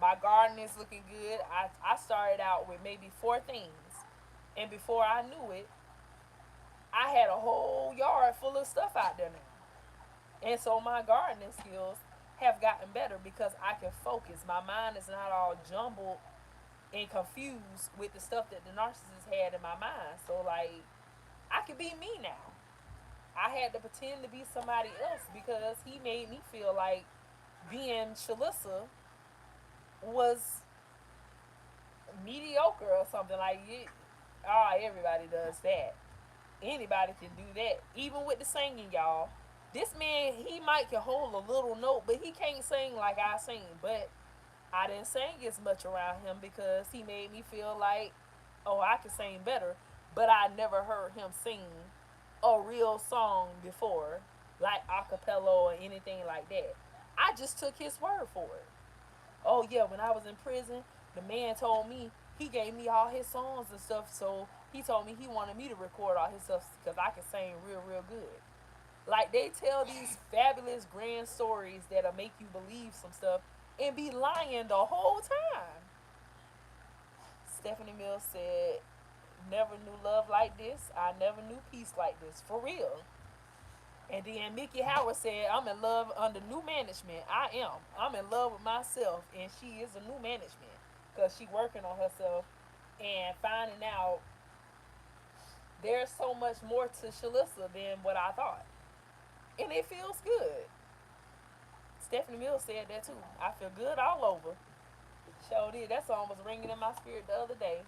A: My garden is looking good. I started out with maybe four things, and before I knew it, I had a whole yard full of stuff out there now. And so my gardening skills have gotten better because I can focus. My mind is not all jumbled and confused with the stuff that the narcissist had in my mind. So like I can be me now. I had to pretend to be somebody else because he made me feel like being Shalyssa was mediocre or something. Like it, everybody does that. Anybody can do that. Even with the singing, y'all. This man, he might can hold a little note, but he can't sing like I sing. But I didn't sing as much around him because he made me feel like, oh, I can sing better. But I never heard him sing a real song before, like a cappella or anything like that. I just took his word for it. Oh yeah, when I was in prison, the man told me he gave me all his songs and stuff. So he told me he wanted me to record all his stuff because I could sing real good. Like they tell these fabulous grand stories that'll make you believe some stuff and be lying the whole time. Stephanie Mills said, "Never knew love like this. I never knew peace like this. For real." And then Mickey Howard said, "I'm in love under new management. I am. I'm in love with myself, and she is a new management because she working on herself and finding out there's so much more to Shalyssa than what I thought, and it feels good." Stephanie Mills said that too. I feel good all over. Sure did. That song was ringing in my spirit the other day,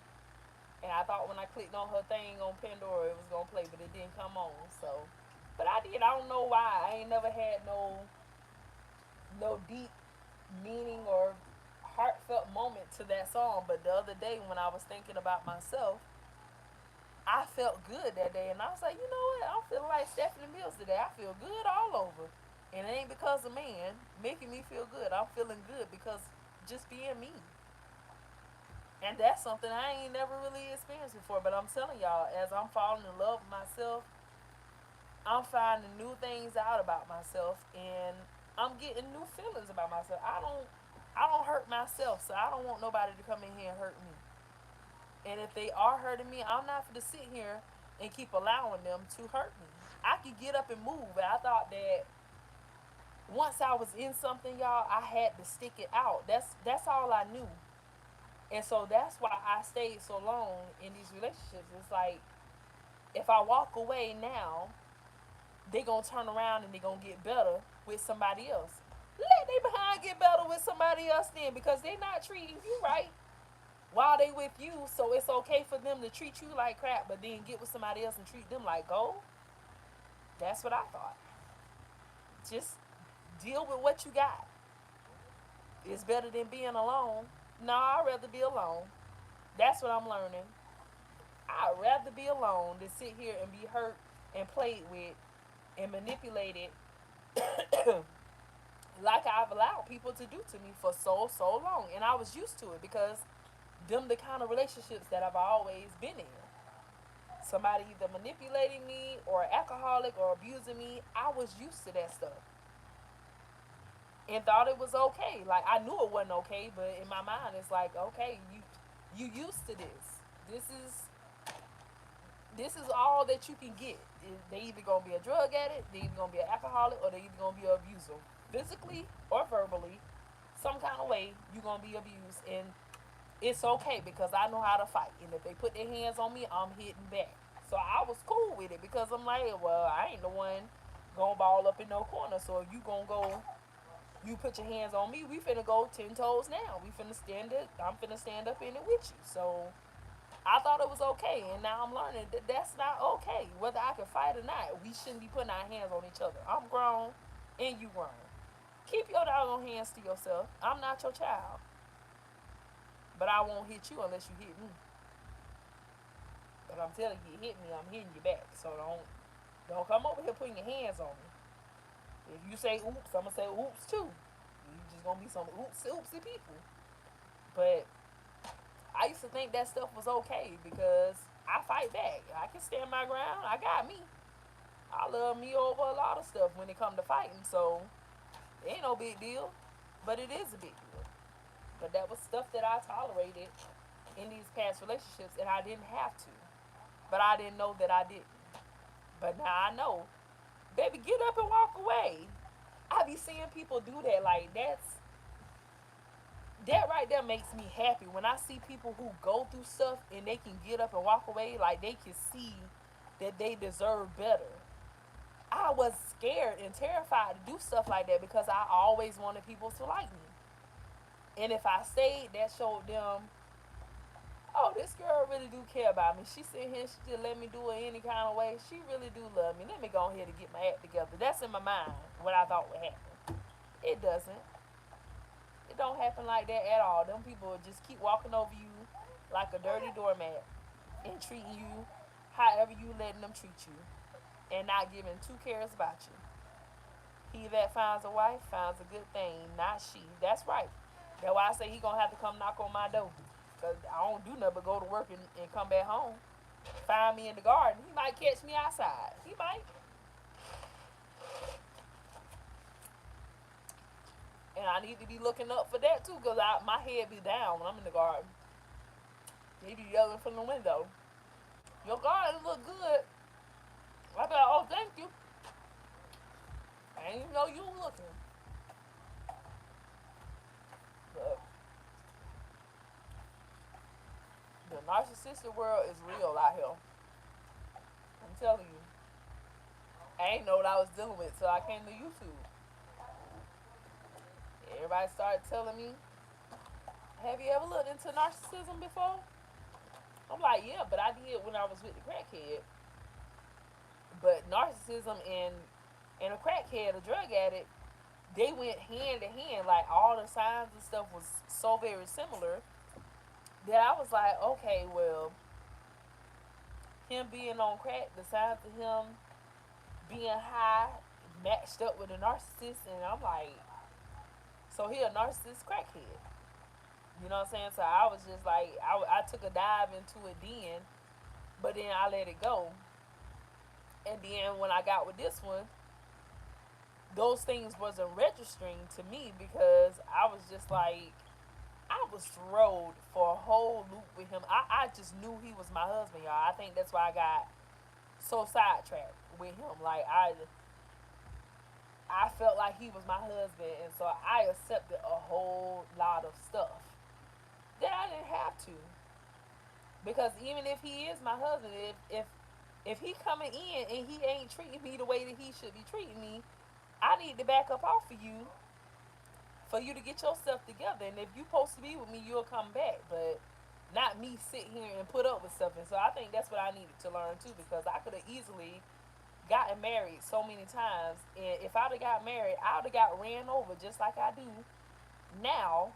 A: and I thought when I clicked on her thing on Pandora it was gonna play, but it didn't come on. So, but I did. I don't know why. I ain't never had no deep meaning or heartfelt moment to that song. But the other day when I was thinking about myself, I felt good that day, and I was like, you know what? I'm feeling like Stephanie Mills today. I feel good all over, and it ain't because of man making me feel good. I'm feeling good because just being me. And that's something I ain't never really experienced before. But I'm telling y'all, as I'm falling in love with myself, I'm finding new things out about myself, and I'm getting new feelings about myself. I don't hurt myself, so I don't want nobody to come in here and hurt me. And if they are hurting me, I'm not going to sit here and keep allowing them to hurt me. I could get up and move, but I thought that once I was in something, y'all, I had to stick it out. That's all I knew. And so that's why I stayed so long in these relationships. It's like if I walk away now, they gonna turn around and they gonna get better with somebody else. Let they behind get better with somebody else then because they not treating you right while they with you. So it's okay for them to treat you like crap, but then get with somebody else and treat them like gold. That's what I thought. Just deal with what you got. It's better than being alone. No, I'd rather be alone. That's what I'm learning. I'd rather be alone than sit here and be hurt and played with and manipulated like I've allowed people to do to me for so long. And I was used to it because them the kind of relationships that I've always been in. Somebody either manipulating me or alcoholic or abusing me. I was used to that stuff and thought it was okay. Like I knew it wasn't okay, but in my mind it's like, okay, you used to this. This is this is all that you can get. They either gonna be a drug addict, they either gonna be an alcoholic, or they either gonna be an abuser, physically or verbally. Some kind of way you gonna be abused, and it's okay because I know how to fight. And if they put their hands on me, I'm hitting back. So I was cool with it because I'm like, well, I ain't the one gonna ball up in no corner. So if you gonna go, you put your hands on me, we finna go 10 toes now. We finna stand it. I'm finna stand up in it with you. So I thought it was okay, and now I'm learning that that's not okay. Whether I can fight or not, we shouldn't be putting our hands on each other. I'm grown, and you grown. Keep your doggone hands to yourself. I'm not your child, but I won't hit you unless you hit me. But I'm telling you, hit me, I'm hitting you back. So don't come over here putting your hands on me. If you say oops, I'm gonna say oops too. You just gonna be some oopsy people. But I used to think that stuff was okay because I fight back. I can stand my ground. I got me. I love me over a lot of stuff when it come to fighting. So it ain't no big deal, but it is a big deal. But that was stuff that I tolerated in these past relationships, and I didn't have to. But I didn't know that I didn't. But now I know. Baby, get up and walk away. I be seeing people do that. Like that right there makes me happy when I see people who go through stuff and they can get up and walk away. Like they can see that they deserve better. I was scared and terrified to do stuff like that because I always wanted people to like me. And if I stayed, that showed them, oh, this girl really do care about me. She sitting here, she just let me do it any kind of way. She really do love me. Let me go ahead and get my act together. That's in my mind what I thought would happen. It doesn't. It don't happen like that at all. Them people just keep walking over you like a dirty doormat and treating you however you letting them treat you and not giving two cares about you. He that finds a wife finds a good thing, not she. That's right. That's why I say he gonna have to come knock on my door. Cause I don't do nothing but go to work and come back home. Find me in the garden. He might catch me outside. He might. And I need to be looking up for that too, cause my head be down when I'm in the garden. He be yelling from the window. Your garden look good. I be like, oh, thank you. I didn't even know you were looking. But the narcissistic world is real out here. I'm telling you. I ain't know what I was dealing with till I came to YouTube. Everybody started telling me, have you ever looked into narcissism before? I'm like, yeah, but I did when I was with the crackhead. But narcissism and a crackhead, a drug addict, they went hand in hand. Like all the signs and stuff was so very similar that I was like, okay, well, him being on crack, the signs of him being high matched up with a narcissist, and I'm like, so he a narcissist crackhead. You know what I'm saying? So I was just like, I took a dive into it then, but then I let it go. And then when I got with this one, those things wasn't registering to me because I was just like, I was thrilled for a whole loop with him. I just knew he was my husband, y'all. I think that's why I got so sidetracked with him. Like I felt like he was my husband, and so I accepted a whole lot of stuff that I didn't have to. Because even if he is my husband, if he coming in and he ain't treating me the way that he should be treating me, I need to back up off of you for you to get yourself together. And if you supposed to be with me, you'll come back. But not me sit here and put up with stuff. And so I think that's what I needed to learn too, because I could have easily gotten married so many times, and if I'd have got married, I would have got ran over just like I do now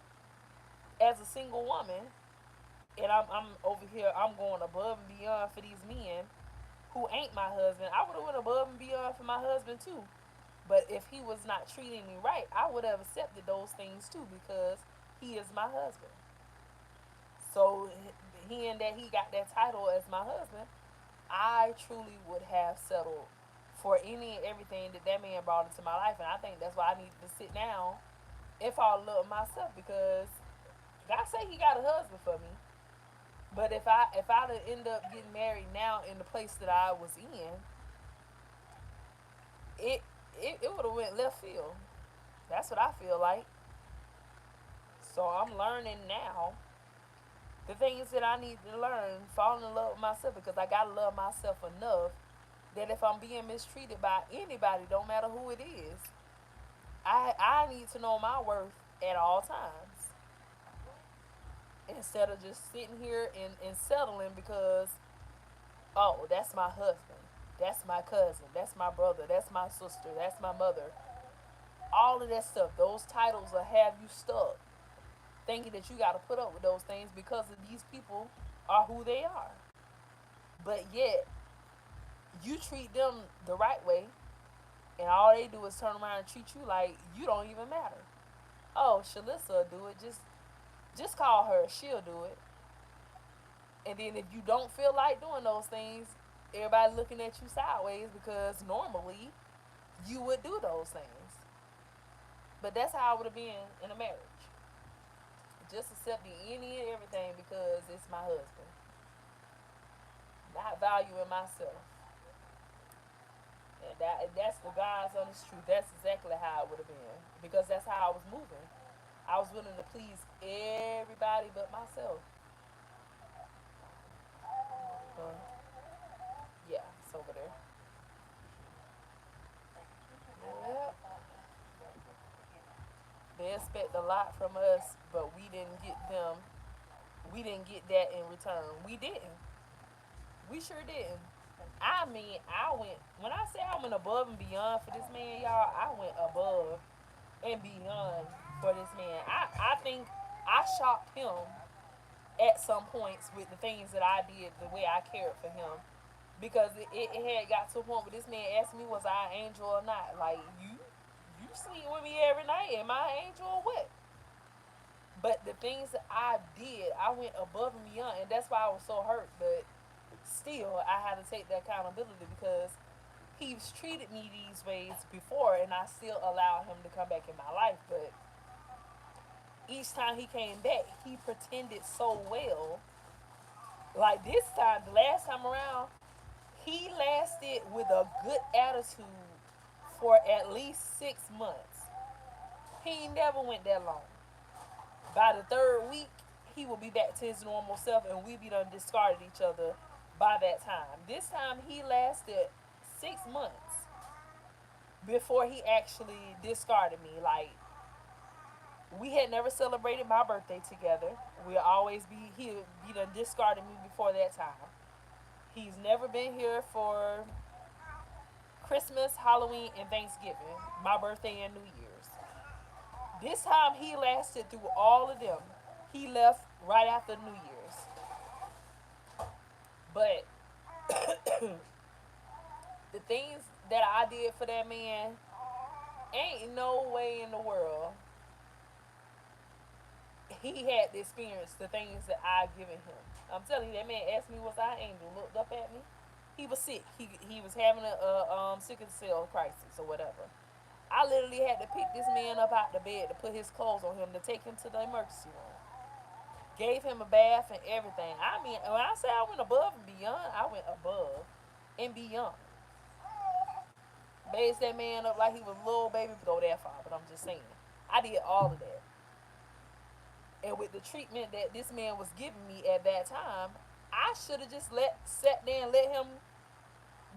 A: as a single woman. And I'm over here, I'm going above and beyond for these men who ain't my husband. I would have went above and beyond for my husband too. But if he was not treating me right, I would have accepted those things too because he is my husband. So he and that he got that title as my husband, I truly would have settled for any and everything that that man brought into my life. And I think that's why I needed to sit down and fall in love with myself, because God say he got a husband for me. But if I'd end up getting married now in the place that I was in, it it would have went left field. That's what I feel like. So I'm learning now the things that I need to learn, falling in love with myself, because I gotta love myself enough that if I'm being mistreated by anybody, don't matter who it is, I need to know my worth at all times. instead of just sitting here and settling because, oh, that's my husband, that's my cousin, that's my brother, that's my sister, that's my mother. All of that stuff, those titles will have you stuck thinking that you got to put up with those things because of these people are who they are. But yet, you treat them the right way, and all they do is turn around and treat you like you don't even matter. Oh, Shalyssa will do it. Just call her. She'll do it. And then if you don't feel like doing those things, everybody looking at you sideways because normally you would do those things. But that's how I would have been in a marriage. Just accepting any and everything because it's my husband. Not valuing myself. And that's the God's honest truth. That's exactly how it would have been. Because that's how I was moving. I was willing to please everybody but myself. Uh, yeah, it's over there. Yep. They expect a lot from us, but we didn't get them. We didn't get that in return. We didn't. We sure didn't. I mean, I went, when I say I went above and beyond for this man, y'all, I went above and beyond for this man. I think I shocked him at some points with the things that I did, the way I cared for him. Because it had got to a point where this man asked me, was I an angel or not? Like, you sleep with me every night. Am I an angel or what? But the things that I did, I went above and beyond. And that's why I was so hurt. But still, I had to take the accountability because he's treated me these ways before, and I still allowed him to come back in my life. But each time he came back, he pretended so well. Like this time, the last time around, he lasted with a good attitude for at least 6 months. He never went that long. By the third week, he will be back to his normal self, and we be done discarded each other by that time. This time, he lasted 6 months before he actually discarded me. Like, we had never celebrated my birthday together. We'll always be, he done discarded me before that time. He's never been here for Christmas, Halloween, and Thanksgiving, my birthday and New Year's. This time he lasted through all of them. He left right after New Year's. But the things that I did for that man, ain't no way in the world he had to experience the things that I given him. I'm telling you, that man asked me was I an angel, looked up at me. He was sick. He was having a sickle cell crisis or whatever. I literally had to pick this man up out the bed to put his clothes on him to take him to the emergency room. Gave him a bath and everything. I mean, when I say I went above and beyond, I went above and beyond. Based that man up like he was a little baby, go that far, but I'm just saying. I did all of that. And with the treatment that this man was giving me at that time, I should have just sat there and let him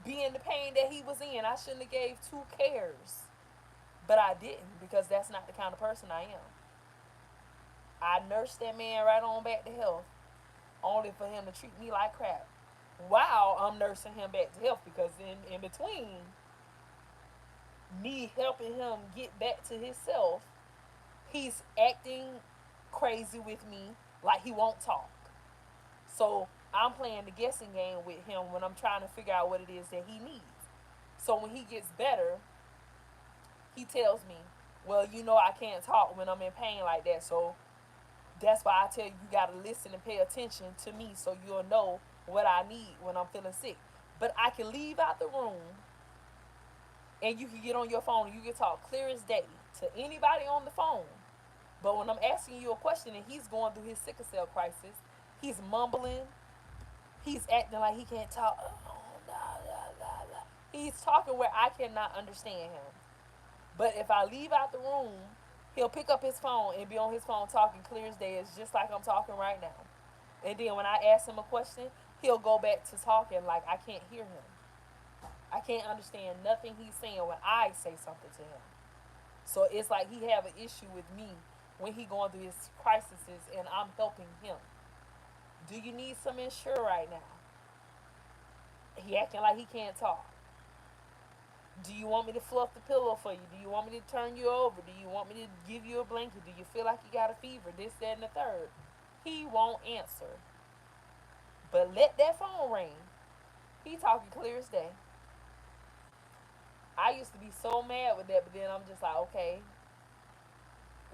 A: be in the pain that he was in. I shouldn't have gave two cares. But I didn't because that's not the kind of person I am. I nursed that man right on back to health, only for him to treat me like crap. While I'm nursing him back to health because in between me helping him get back to himself, he's acting crazy with me like he won't talk. So I'm playing the guessing game with him when I'm trying to figure out what it is that he needs. So when he gets better, he tells me, well, I can't talk when I'm in pain like that. So that's why I tell you, you got to listen and pay attention to me so you'll know what I need when I'm feeling sick. But I can leave out the room and you can get on your phone and you can talk clear as day to anybody on the phone. But when I'm asking you a question and he's going through his sickle cell crisis, he's mumbling, he's acting like he can't talk. He's talking where I cannot understand him. But if I leave out the room, he'll pick up his phone and be on his phone talking clear as day. It's just like I'm talking right now. And then when I ask him a question, he'll go back to talking like I can't hear him. I can't understand nothing he's saying when I say something to him. So it's like he have an issue with me when he going through his crises and I'm helping him. Do you need some insure right now? He acting like he can't talk. Do you want me to fluff the pillow for you? Do you want me to turn you over? Do you want me to give you a blanket? Do you feel like you got a fever? This, that, and the third. He won't answer. But let that phone ring. He talking clear as day. I used to be so mad with that, but then I'm just like, okay,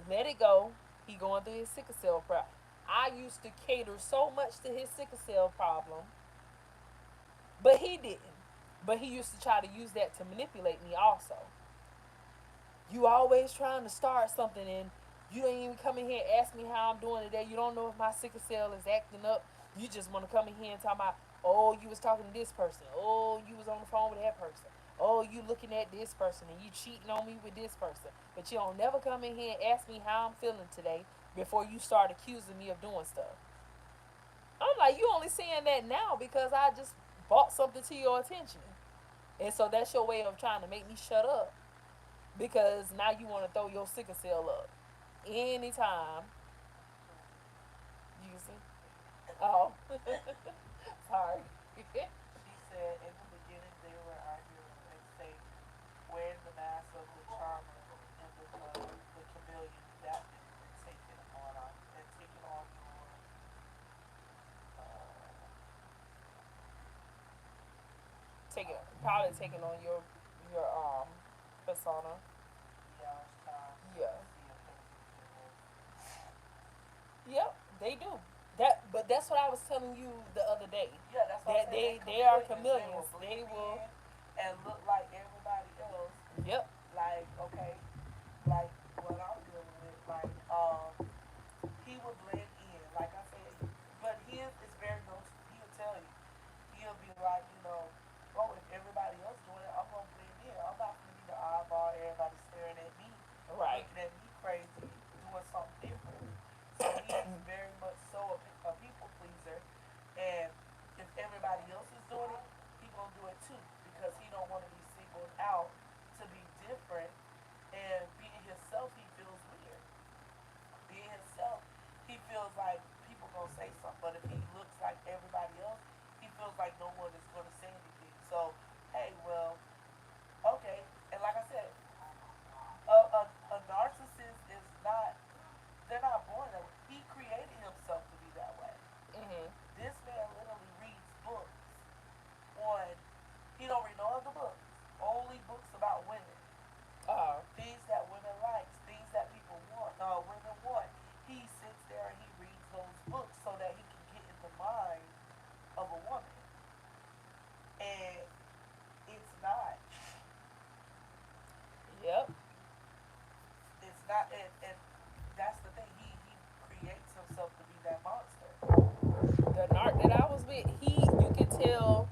A: let it go. He going through his sickle cell problem. I used to cater so much to his sickle cell problem, but he didn't. But he used to try to use that to manipulate me also. You always trying to start something and you don't even come in here and ask me how I'm doing today. You don't know if my sickle cell is acting up. You just want to come in here and talk about, oh, you was talking to this person. Oh, you was on the phone with that person. Oh, you looking at this person and you cheating on me with this person. But you don't never come in here and ask me how I'm feeling today before you start accusing me of doing stuff. I'm like, you only saying that now because I just brought something to your attention. And so that's your way of trying to make me shut up because now you want to throw your sickle cell up anytime. You see? Oh, sorry.
B: She said in the beginning they were arguing and say, "Where's the mask of the charmer and the chameleon adapting and taking on your
A: Probably taking on your persona.
B: beyond time so
A: Yeah.
B: you see a person in
A: Yep, they do. But that's what I was telling you the other day.
B: Yeah, that's what I'm
A: That
B: saying. They
A: they are
B: chameleons. They will
A: chameleons. They
B: blend
A: will.
B: in and look like everybody else.
A: Yep.
B: Like, okay, like what I'm dealing with, like, he will blend in, like I said, but his is very noticeable. He'll tell you. He'll be like, oh, if everybody else doing it, I'm gonna blend in. I'm not gonna be the oddball, everybody staring at me,
A: Right.
B: looking at me crazy, doing something different. So he's very much so a people pleaser, and if everybody else is doing it, he gonna do it too because he don't want to be singled out to be different. And being himself, he feels weird. Being himself, he feels like people gonna say something. But if he looks like everybody else, he feels like no one is gonna say anything. So, hey, well, okay. And like I said, a narcissist is not. They're not born that way. He created himself to be that way.
A: Mhm.
B: This man literally reads books on. He don't read no other books. Only books about women,
A: Uh.
B: things that women likes, things that people want, women want. He sits there and he reads those books so that he can get in the mind of a woman. And it's not,
A: Yep.
B: it's not, and that's the thing. He creates himself to be that monster.
A: The narc that I was with, you could tell,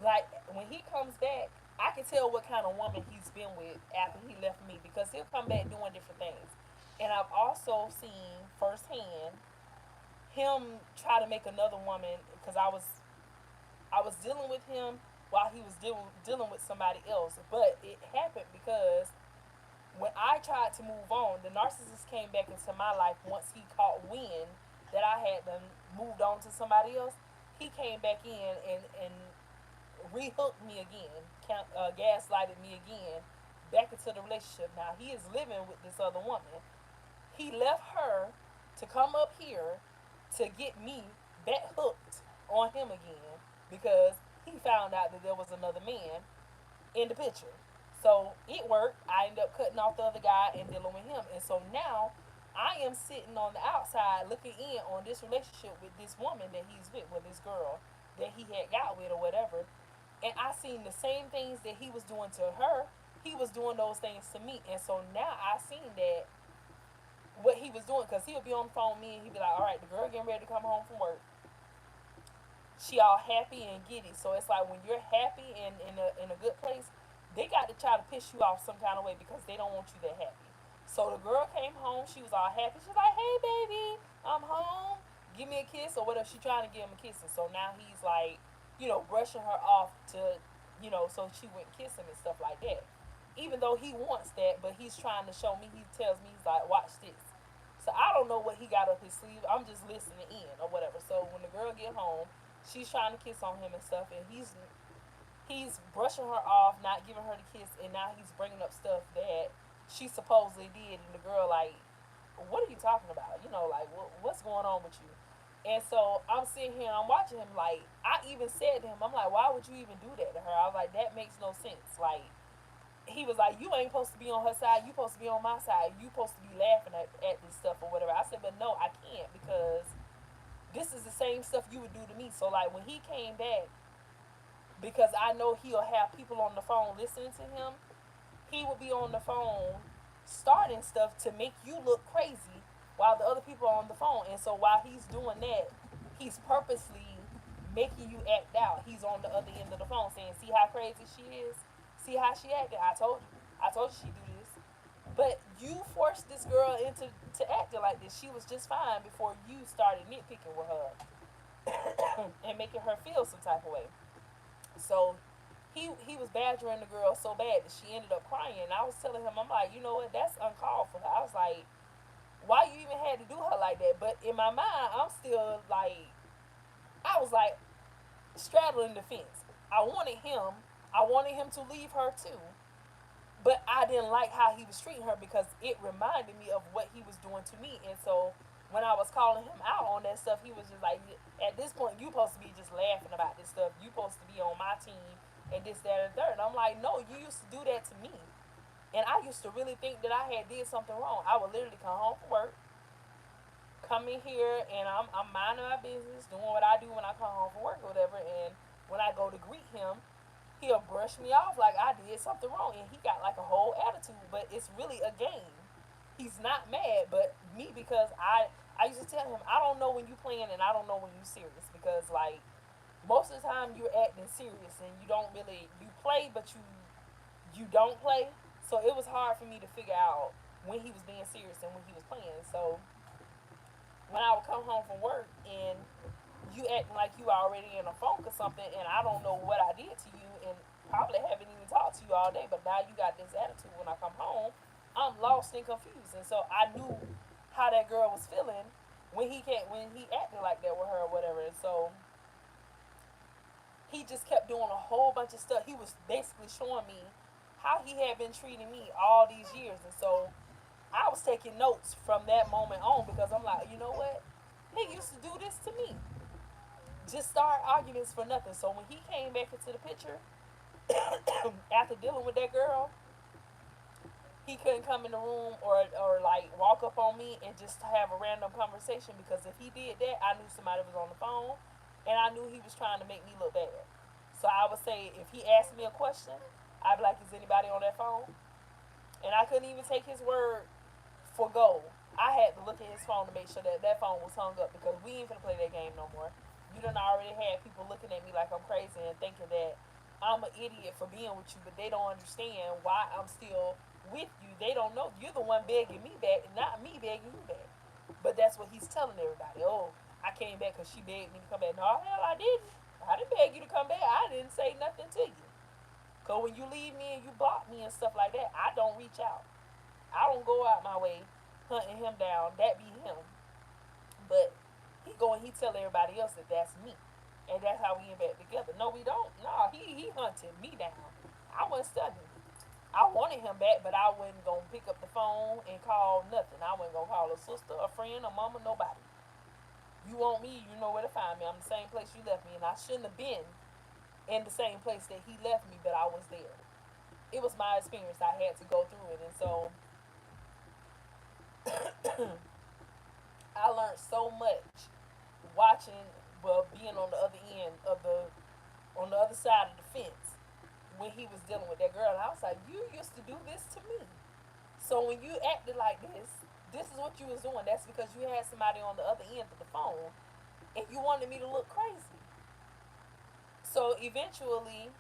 A: like when he comes back, I can tell what kind of woman he's been with after he left me because he'll come back doing different things. And I've also seen firsthand him try to make another woman because I was dealing with him while he was dealing with somebody else, but it happened because when I tried to move on, the narcissist came back into my life once he caught wind that I had done moved on to somebody else. He came back in and rehooked me again, gaslighted me again, back into the relationship. Now he is living with this other woman. He left her to come up here to get me back hooked on him again because he found out that there was another man in the picture. So it worked. I ended up cutting off the other guy and dealing with him. And so now I am sitting on the outside looking in on this relationship with this woman that he's with this girl that he had got with or whatever. And I seen the same things that he was doing to her, he was doing those things to me. And so now I seen that what he was doing, because he'll be on the phone with me and he'll be like, all right, the girl getting ready to come home from work. She all happy and giddy. So it's like when you're happy and in a good place, they got to try to piss you off some kind of way because they don't want you that happy. So the girl came home, she was all happy. She's like, hey baby, I'm home. Give me a kiss or whatever. She trying to give him a kiss. And so now he's like, brushing her off to, so she wouldn't kiss him and stuff like that. Even though he wants that, but he's trying to show me, he tells me, he's like, watch this. So I don't know what he got up his sleeve. I'm just listening in or whatever. So when the girl get home, she's trying to kiss on him and stuff, and he's brushing her off, not giving her the kiss, and now he's bringing up stuff that she supposedly did, and the girl like, what are you talking about? You know, like what's going on with you? And so I'm sitting here and I'm watching him. Like I even said to him, I'm like, why would you even do that to her? I was like, that makes no sense. Like he was like, you ain't supposed to be on her side. You supposed to be on my side. You supposed to be laughing at this stuff or whatever. I said, but no, I can't because this is the same stuff you would do to me. So like when he came back, because I know he'll have people on the phone listening to him, he would be on the phone starting stuff to make you look crazy while the other people are on the phone. And so while he's doing that, he's purposely making you act out. He's on the other end of the phone saying, see how crazy she is? See how she acting? I told you. I told you she do this. But you forced this girl into acting like this. She was just fine before you started nitpicking with her and making her feel some type of way. So he was badgering the girl so bad that she ended up crying. And I was telling him, I'm like, you know what, that's uncalled for her. I was like, why you even had to do her like that? But in my mind, I'm still like, I was like straddling the fence. I wanted him. I wanted him to leave her too. But I didn't like how he was treating her because it reminded me of what he was doing to me. And so when I was calling him out on that stuff, he was just like, at this point, you supposed to be just laughing about this stuff. You supposed to be on my team and this, that, and third. And I'm like, no, you used to do that to me. And I used to really think that I had did something wrong. I would literally come home from work, come in here, and I'm minding my business, doing what I do when I come home from work or whatever. And when I go to greet him, he'll brush me off like I did something wrong, and he got like a whole attitude. But it's really a game. He's not mad, but me because I used to tell him I don't know when you playing and I don't know when you serious because like most of the time you're acting serious and you don't really you play but you don't play. So it was hard for me to figure out when he was being serious and when he was playing. So when I would come home from work and you acting like you already in a funk or something and I don't know what I did to you and probably haven't even talked to you all day, but now you got this attitude when I come home, I'm lost and confused. And so I knew how that girl was feeling when he acted like that with her or whatever. And so he just kept doing a whole bunch of stuff. He was basically showing me how he had been treating me all these years. And so I was taking notes from that moment on because I'm like, you know what? He used to do this to me. Just start arguments for nothing. So when he came back into the picture after dealing with that girl, he couldn't come in the room or like walk up on me and just have a random conversation because if he did that, I knew somebody was on the phone and I knew he was trying to make me look bad. So I would say if he asked me a question, I'd be like, is anybody on that phone? And I couldn't even take his word for gold. I had to look at his phone to make sure that that phone was hung up because we ain't finna play that game no more. You done already had people looking at me like I'm crazy and thinking that I'm an idiot for being with you, but they don't understand why I'm still with you. They don't know you're the one begging me back, not me begging you back. But that's what he's telling everybody. Oh, I came back because she begged me to come back. No, hell, I didn't. I didn't beg you to come back. I didn't say nothing to you. Cause when you leave me and you block me and stuff like that, I don't reach out. I don't go out my way hunting him down. That be him. But he go and he tell everybody else that that's me, and that's how we end back together. No, we don't. No, he hunted me down. I wasn't studying. I wanted him back, but I wasn't gonna pick up the phone and call nothing. I wasn't gonna call a sister, a friend, a mama, nobody. You want me, you know where to find me. I'm the same place you left me, and I shouldn't have been in the same place that he left me, but I was there. It was my experience. I had to go through it, and so I learned so much watching, well, being on the other end of on the other side of the fence when he was dealing with that girl. And I was like, you used to do this to me. So when you acted like this is what you was doing. That's because you had somebody on the other end of the phone and you wanted me to look crazy. So eventually,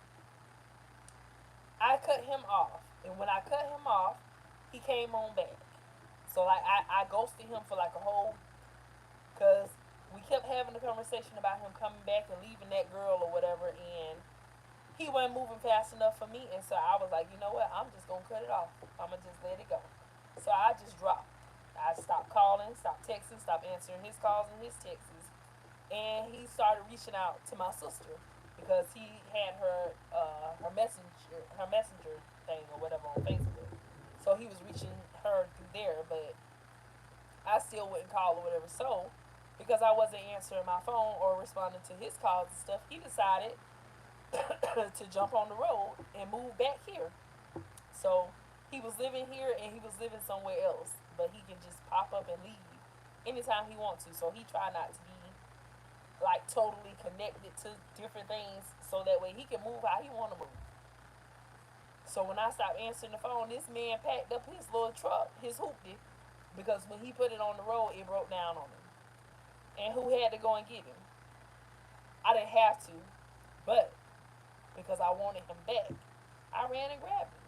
A: I cut him off. And when I cut him off, he came on back. So like I ghosted him for like a whole, because we kept having a conversation about him coming back and leaving that girl or whatever, and he wasn't moving fast enough for me, and so I was like, you know what, I'm just gonna cut it off. I'm gonna just let it go. So I just dropped. I stopped calling, stopped texting, stopped answering his calls and his texts, and he started reaching out to my sister because he had her messenger thing or whatever on Facebook. So he was reaching her through there, but I still wouldn't call or whatever. So because I wasn't answering my phone or responding to his calls and stuff, he decided to jump on the road and move back here. So he was living here and he was living somewhere else, but he can just pop up and leave anytime he wants to. So he tried not to be like totally connected to different things, so that way he can move how he want to move. So when I stopped answering the phone, this man packed up his little truck, his hoopty, because when he put it on the road, it broke down on him. And who had to go and get him? I didn't have to, but because I wanted him back, I ran and grabbed him.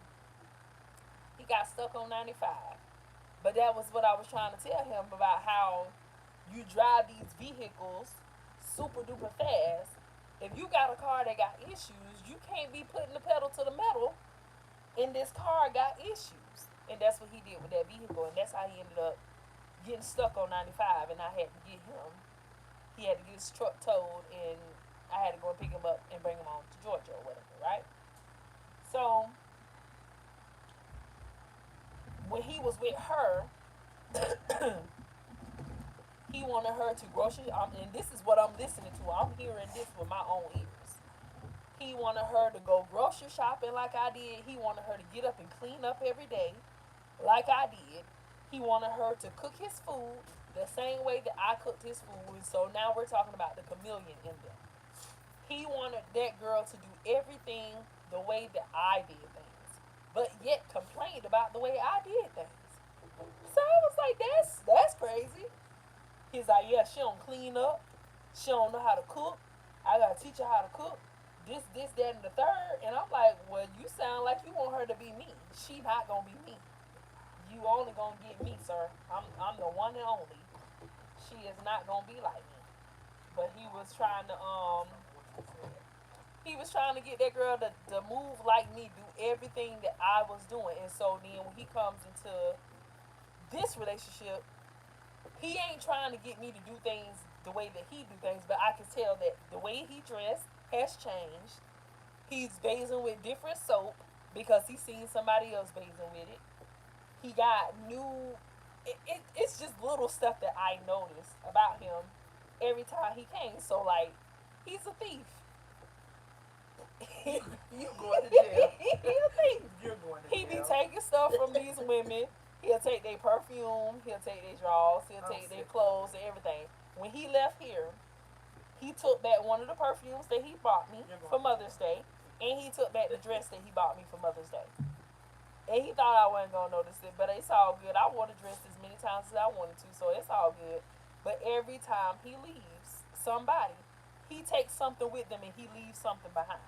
A: He got stuck on 95. But that was what I was trying to tell him about, how you drive these vehicles super duper fast. If you got a car that got issues, you can't be putting the pedal to the metal, and this car got issues. And that's what he did with that vehicle, and that's how he ended up getting stuck on 95. And I had to get him, he had to get his truck towed, and I had to go and pick him up and bring him on to Georgia or whatever, right? So when he was with her, he wanted her to grocery, and this is what I'm listening to. I'm hearing this with my own ears. He wanted her to go grocery shopping like I did. He wanted her to get up and clean up every day like I did. He wanted her to cook his food the same way that I cooked his food. And so now we're talking about the chameleon in them. He wanted that girl to do everything the way that I did things, but yet complained about the way I did things. So I was like, that's crazy. He's like, yeah, she don't clean up. She don't know how to cook. I gotta teach her how to cook. This, that, and the third. And I'm like, well, you sound like you want her to be me. She not gonna be me. You only gonna get me, sir. I'm the one and only. She is not gonna be like me. But he was trying to get that girl to move like me, do everything that I was doing. And so then when he comes into this relationship, he ain't trying to get me to do things the way that he do things, but I can tell that the way he dressed has changed. He's bathing with different soap because he's seen somebody else bathing with it. He got new. It's just little stuff that I noticed about him every time he came. So like, he's a thief.
B: You going to jail.
A: He's a thief.
B: You're going to
A: He be
B: jail.
A: taking stuff from these women. He'll take their perfume. He'll take their drawers. He'll
B: I'm
A: take their
B: sick of
A: clothes and everything. When he left here, he took back one of the perfumes that he bought me
B: You're
A: for
B: going to
A: Mother's Day, and he took back the dress that he bought me for Mother's Day. And he thought I wasn't gonna notice it, but it's all good. I wore the dress as many times as I wanted to, so it's all good. But every time he leaves somebody, he takes something with them and he leaves something behind.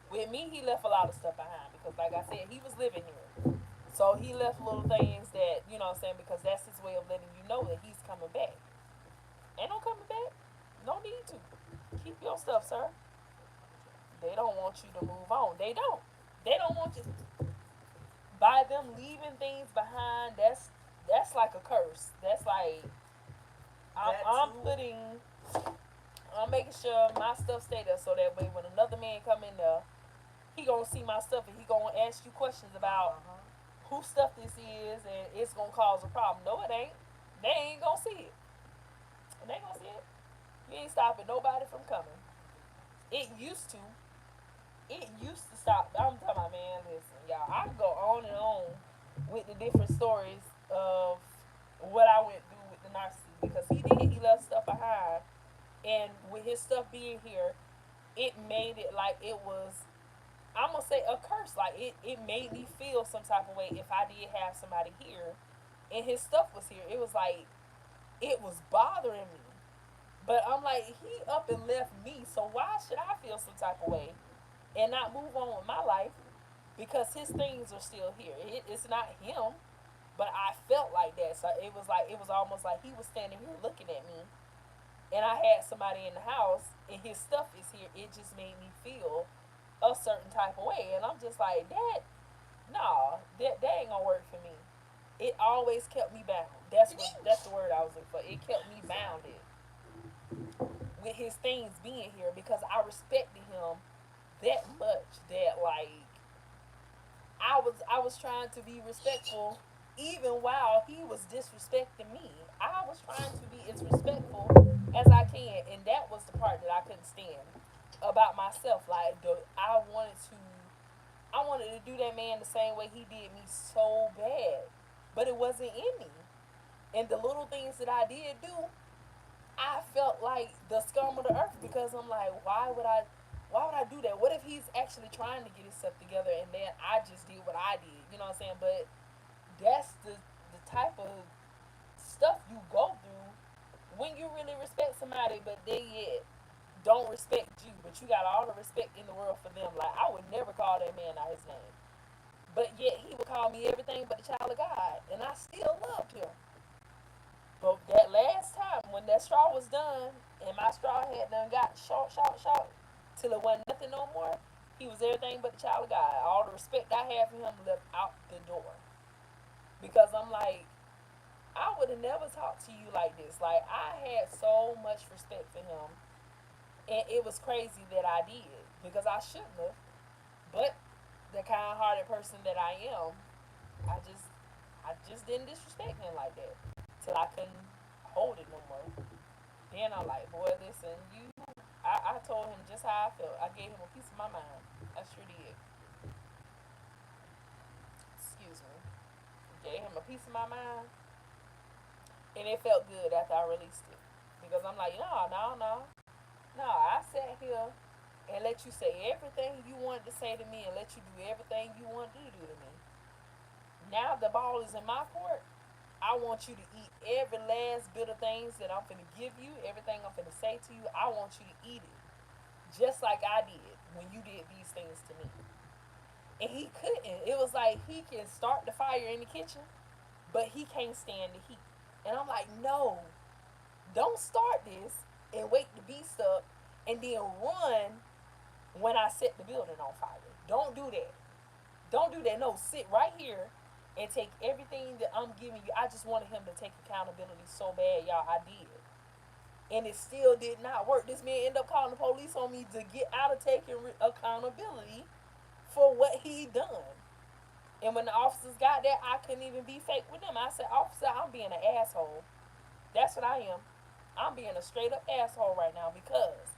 A: With me, he left a lot of stuff behind because, like I said, he was living here. So he left little things that, you know what I'm saying, because that's his way of letting you know that he's coming back. Ain't no coming back. No need to. Keep your stuff, sir. They don't want you to move on. They don't. They don't want you. By them leaving things behind, that's like a curse. That's like
B: that
A: I'm
B: too.
A: putting, I'm making sure my stuff stay there so that way when another man come in there, he gonna see my stuff and he gonna ask you questions about
B: Uh-huh.
A: whose stuff this is, and it's gonna cause a problem. No, it ain't. They ain't gonna see it. They ain't gonna see it. You ain't stopping nobody from coming. It used to. It used to stop. I'm talking about, man, listen, y'all. I can go on and on with the different stories of what I went through with the narcissist because he did. He left stuff behind. And with his stuff being here, it made it like it was, I'm going to say, a curse. Like, it made me feel some type of way if I did have somebody here and his stuff was here. It was like, it was bothering me. But I'm like, he up and left me, so why should I feel some type of way and not move on with my life because his things are still here? It's not him, but I felt like that. So it was almost like he was standing here looking at me, and I had somebody in the house, and his stuff is here. It just made me feel a certain type of way, and I'm just like, that, nah, that ain't gonna work for me. It always kept me bound. That's the word I was looking for. It kept me bounded with his things being here because I respected him that much that like I was trying to be respectful even while he was disrespecting me. I was trying to be as respectful as I can, and that was the part that I couldn't stand about myself. Like I wanted to do that man the same way he did me so bad, but it wasn't in me. And the little things that I did do, I felt like the scum of the earth because I'm like, why would I do that? What if he's actually trying to get himself together and then I just did what I did? You know what I'm saying? But that's the type of stuff you go through when you really respect somebody, but they yet don't respect you. But you got all the respect in the world for them. Like I would never call that man out his name, but yet he would call me everything but the child of God, and I still loved him. But that last time when that straw was done and my straw had done got short, till it wasn't nothing no more, he was everything but the child of God. All the respect I had for him left out the door. Because I'm like, I would have never talked to you like this. Like I had so much respect for him. And it was crazy that I did. Because I shouldn't have. But the kind hearted person that I am, I just I just didn't disrespect him like that. Till I couldn't hold it no more. Then I'm like, boy, listen, I told him just how I felt. I gave him a piece of my mind. I sure did. Excuse me. Gave him a piece of my mind. And it felt good after I released it. Because I'm like, no, no, no. No, I sat here and let you say everything you wanted to say to me and let you do everything you wanted to do to me. Now the ball is in my court. I want you to eat every last bit of things that I'm finna give you, everything I'm finna say to you. I want you to eat it. Just like I did when you did these things to me. And he couldn't. It was like he can start the fire in the kitchen, but he can't stand the heat. And I'm like, no, don't start this and wake the beast up and then run when I set the building on fire. Don't do that. Don't do that. No, sit right here and take everything that I'm giving you. I just wanted him to take accountability so bad, y'all. I did. And it still did not work. This man ended up calling the police on me to get out of taking accountability for what he done. And when the officers got there, I couldn't even be fake with them. I said, officer, I'm being an asshole. That's what I am. I'm being a straight up asshole right now because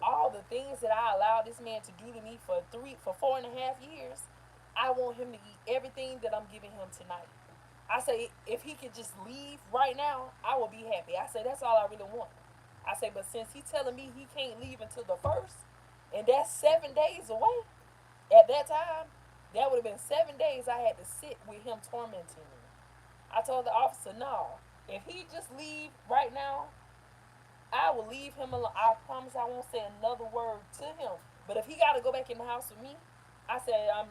A: all the things that I allowed this man to do to me for 4.5 years, I want him to eat everything that I'm giving him tonight. I say if he could just leave right now, I will be happy. I say that's all I really want. I say, but since he's telling me he can't leave until the first, and that's 7 days away, at that time, that would have been 7 days I had to sit with him tormenting me. I told the officer, no, if he just leave right now, I will leave him alone. I promise I won't say another word to him. But if he got to go back in the house with me, I said, I'm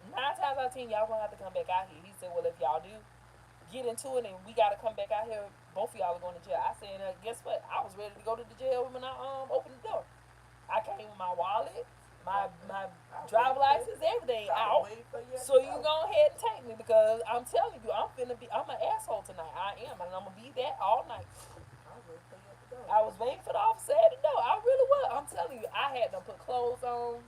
A: 9 times out of 10, y'all gonna have to come back out here. He said, well, if y'all do get into it and we got to come back out here, both of y'all are going to jail. I said, guess what? I was ready to go to the jail when I opened the door. I came with my wallet, my driver license, everything out. So you go ahead and take me because I'm telling you, I'm an asshole tonight. I am, and I'm gonna be that all night. I was waiting for the officer at the door. I really was. I'm telling you, I had to put clothes on.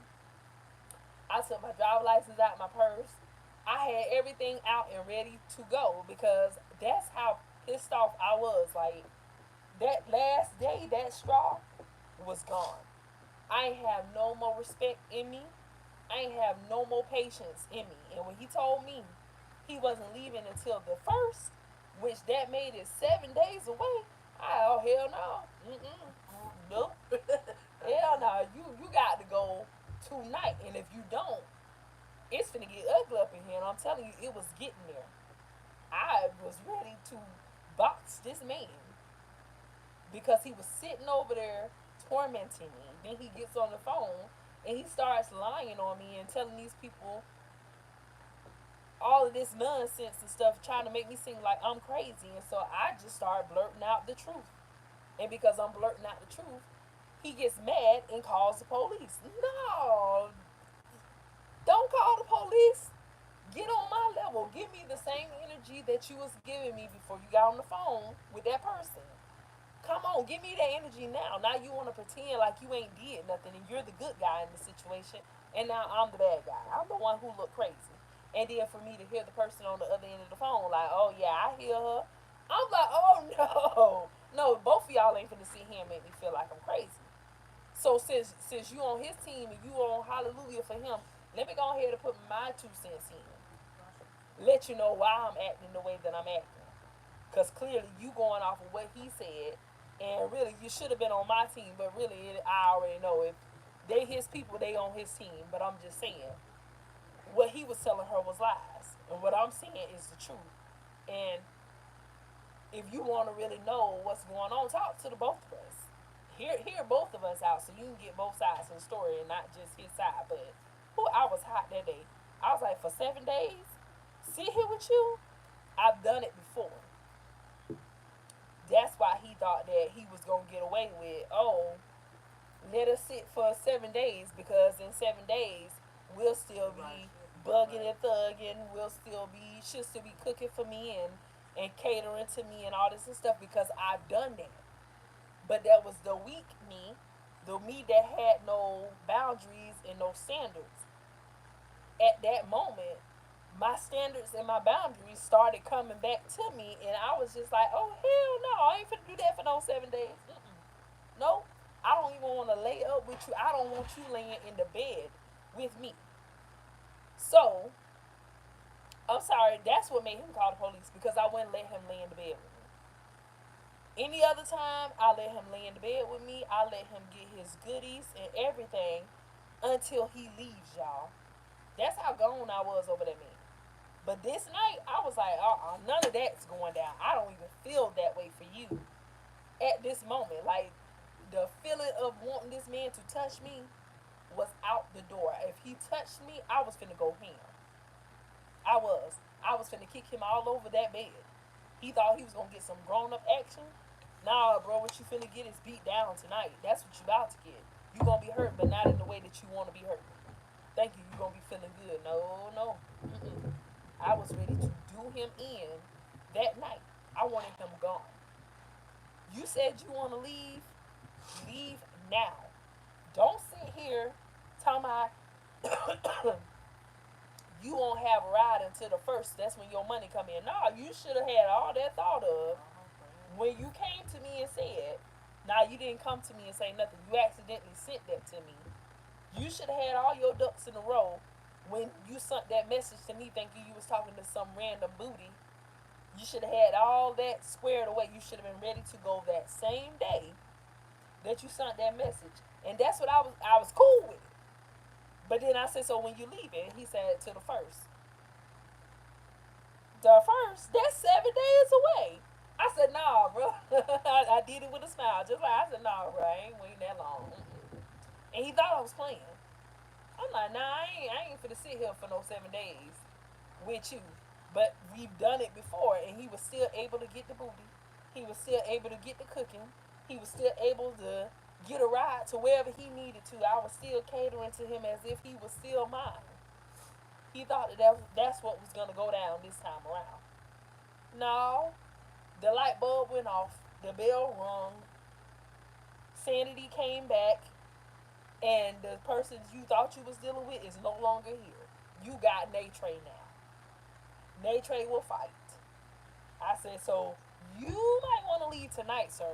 A: I took my driver license out my purse. I had everything out and ready to go because that's how pissed off I was. Like that last day, that straw was gone. I ain't have no more respect in me. I ain't have no more patience in me. And when he told me he wasn't leaving until the first, which that made it 7 days away, oh hell no. Nope. Hell no. You got to go tonight. And if you don't, it's gonna get ugly up in here. And I'm telling you, it was getting there. I was ready to box this man because he was sitting over there tormenting me. Then he gets on the phone and he starts lying on me and telling these people all of this nonsense and stuff, trying to make me seem like I'm crazy. And so I just started blurting out the truth. And because I'm blurting out the truth, he gets mad and calls the police. No, don't call the police. Get on my level. Give me the same energy that you was giving me before you got on the phone with that person. Come on, give me that energy now. Now you want to pretend like you ain't did nothing and you're the good guy in the situation, and now I'm the bad guy. I'm the one who looked crazy. And then for me to hear the person on the other end of the phone like, oh yeah, I hear her. I'm like, oh no, no, both of y'all ain't finna sit here and make me feel like I'm crazy. So since you on his team and you on hallelujah for him, let me go ahead and put my 2 cents in. Let you know why I'm acting the way that I'm acting. Because clearly you going off of what he said, and really you should have been on my team. But really, I already know if they his people, they on his team. But I'm just saying, what he was telling her was lies, and what I'm saying is the truth. And if you want to really know what's going on, talk to the both of us. Hear both of us out so you can get both sides of the story and not just his side. But who I was hot that day. I was like, for 7 days, sit here with you. I've done it before. That's why he thought that he was gonna get away with, oh, let us sit for 7 days because in 7 days we'll still be bugging and thugging. We'll still be she'll still be cooking for me and catering to me and all this and stuff because I've done that. But that was the weak me, the me that had no boundaries and no standards. At that moment, my standards and my boundaries started coming back to me, and I was just like, oh hell no, I ain't finna do that for no 7 days. Mm-mm. Nope. I don't even want to lay up with you. I don't want you laying in the bed with me. So I'm sorry. That's what made him call the police because I wouldn't let him lay in the bed with me. Any other time, I let him lay in the bed with me. I let him get his goodies and everything until he leaves, y'all. That's how gone I was over that man. But this night, I was like, none of that's going down. I don't even feel that way for you at this moment. Like, the feeling of wanting this man to touch me was out the door. If he touched me, I was finna go ham. I was. I was finna kick him all over that bed. He thought he was gonna get some grown up action. Nah, bro, what you finna get is beat down tonight. That's what you about to get. You gonna be hurt, but not in the way that you wanna be hurt. Thank you. You gonna be feeling good. No, no. Mm-mm. I was ready to do him in that night. I wanted him gone. You said you wanna leave. Leave now. Don't sit here talking about you won't have a ride until the first. That's when your money come in. No, you should have had all that thought of when you came to me and said, now you didn't come to me and say nothing. You accidentally sent that to me. You should have had all your ducks in a row when you sent that message to me thinking you was talking to some random booty. You should have had all that squared away. You should have been ready to go that same day that you sent that message. And that's what I was cool with it. But then I said, so when you leaving? He said to the first. The first? That's 7 days away. I said, nah, bro. I did it with a smile. Just like I said, nah, bro, I ain't waiting that long. Mm-mm. And he thought I was playing. I'm like, nah, I ain't finna sit here for no 7 days with you. But we've done it before, and he was still able to get the booty. He was still able to get the cooking. He was still able to get a ride to wherever he needed to. I was still catering to him as if he was still mine. He thought that's what was gonna go down this time around. No, the light bulb went off. The bell rung. Sanity came back, and the person you thought you was dealing with is no longer here. You got Natre now. Natre will fight. I said, so you might want to leave tonight, sir.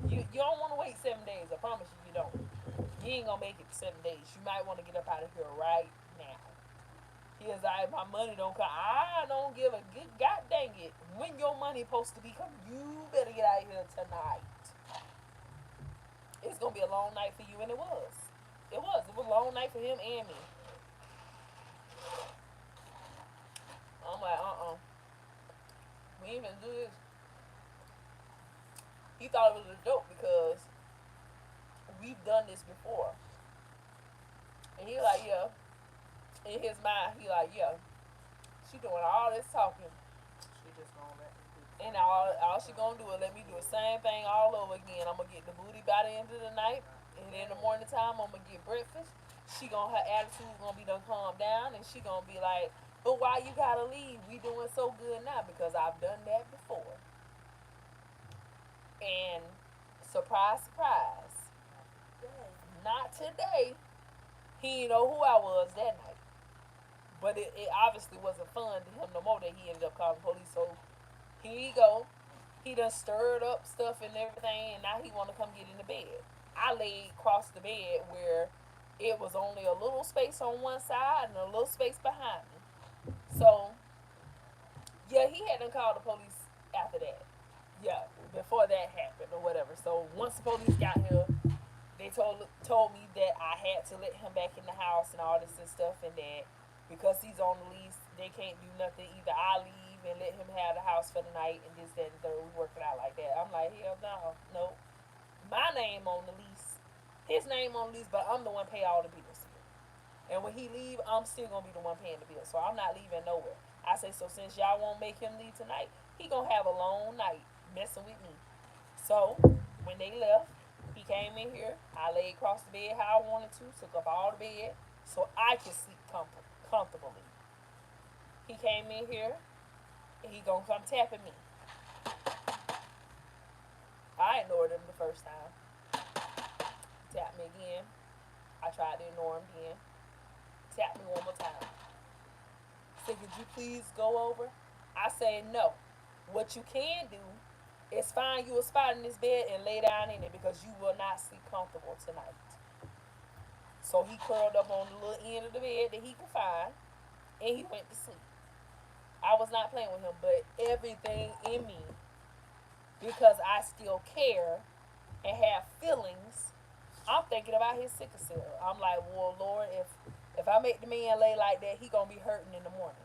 A: You don't want to wait 7 days. I promise you, you don't. You ain't gonna make it 7 days. You might want to get up out of here right now. He was like, my money don't come. I don't give a good god dang it. When your money supposed to be coming, you better get out of here tonight. It's gonna be a long night for you, and it was. It was. It was a long night for him and me. I'm like, we ain't gonna do this. He thought it was a joke because we've done this before. And he like, yeah. In his mind, he like, yeah. She doing all this talking.
B: She just gonna let me do the
A: And
B: same thing
A: all
B: over
A: she
B: and
A: gonna do
B: over.
A: is let me do the same thing all over again. I'm gonna get the booty by the end of the night. And in the morning time, I'm gonna get breakfast. She gonna, her attitude gonna be done calm down. And she gonna be like, But why you gotta leave? We doing so good now because I've done that before. And surprise, surprise,
B: Today.
A: not today. He didn't know who I was that night. But it obviously wasn't fun to him no more that he ended up calling the police. So here you go. He done stirred up stuff and everything, and now he want to come get in the bed. I laid across the bed where it was only a little space on one side and a little space behind me. So yeah, he hadn't called the police after that. Yeah, before that happened or whatever. So once the police got here, they told me that I had to let him back in the house and all this and stuff, and that because he's on the lease, they can't do nothing. Either I leave and let him have the house for the night, and this, that, and third. We work it out like that. I'm like, hell no, no. My name on the lease, his name on the lease, but I'm the one pay all the bills. And when he leave, I'm still gonna be the one paying the bill. So I'm not leaving nowhere. I say, so since y'all won't make him leave tonight, he gonna have a long night messing with me. So when they left, he came in here. I laid across the bed how I wanted to, took up all the bed so I could sleep comfortably. He came in here. And he gonna come tapping me. I ignored him the first time. He tapped me again. I tried to ignore him again. Tapped me one more time. Said, could you please go over? I said no. What you can do is find you a spot in this bed and lay down in it because you will not sleep comfortable tonight. So he curled up on the little end of the bed that he could find and he went to sleep. I was not playing with him, but everything in me, because I still care and have feelings, I'm thinking about his sickle cell. I'm like, well, Lord, if I make the man lay like that, he gonna be hurting in the morning.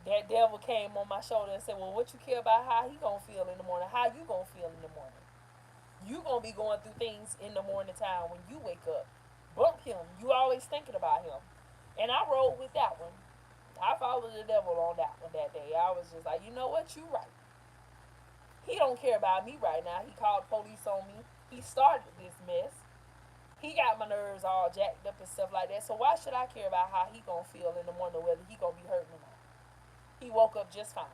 A: That devil came on my shoulder and said, well, what you care about how he gonna feel in the morning? How you gonna feel in the morning? You gonna be going through things in the morning time when you wake up. Bump him. You always thinking about him. And I rolled with that one. I followed the devil on that one that day. I was just like, you know what? You right. He don't care about me right now. He called police on me. He started this mess. He got my nerves all jacked up and stuff like that. So why should I care about how he gonna feel in the morning, whether he gonna be hurting or not? He woke up just fine.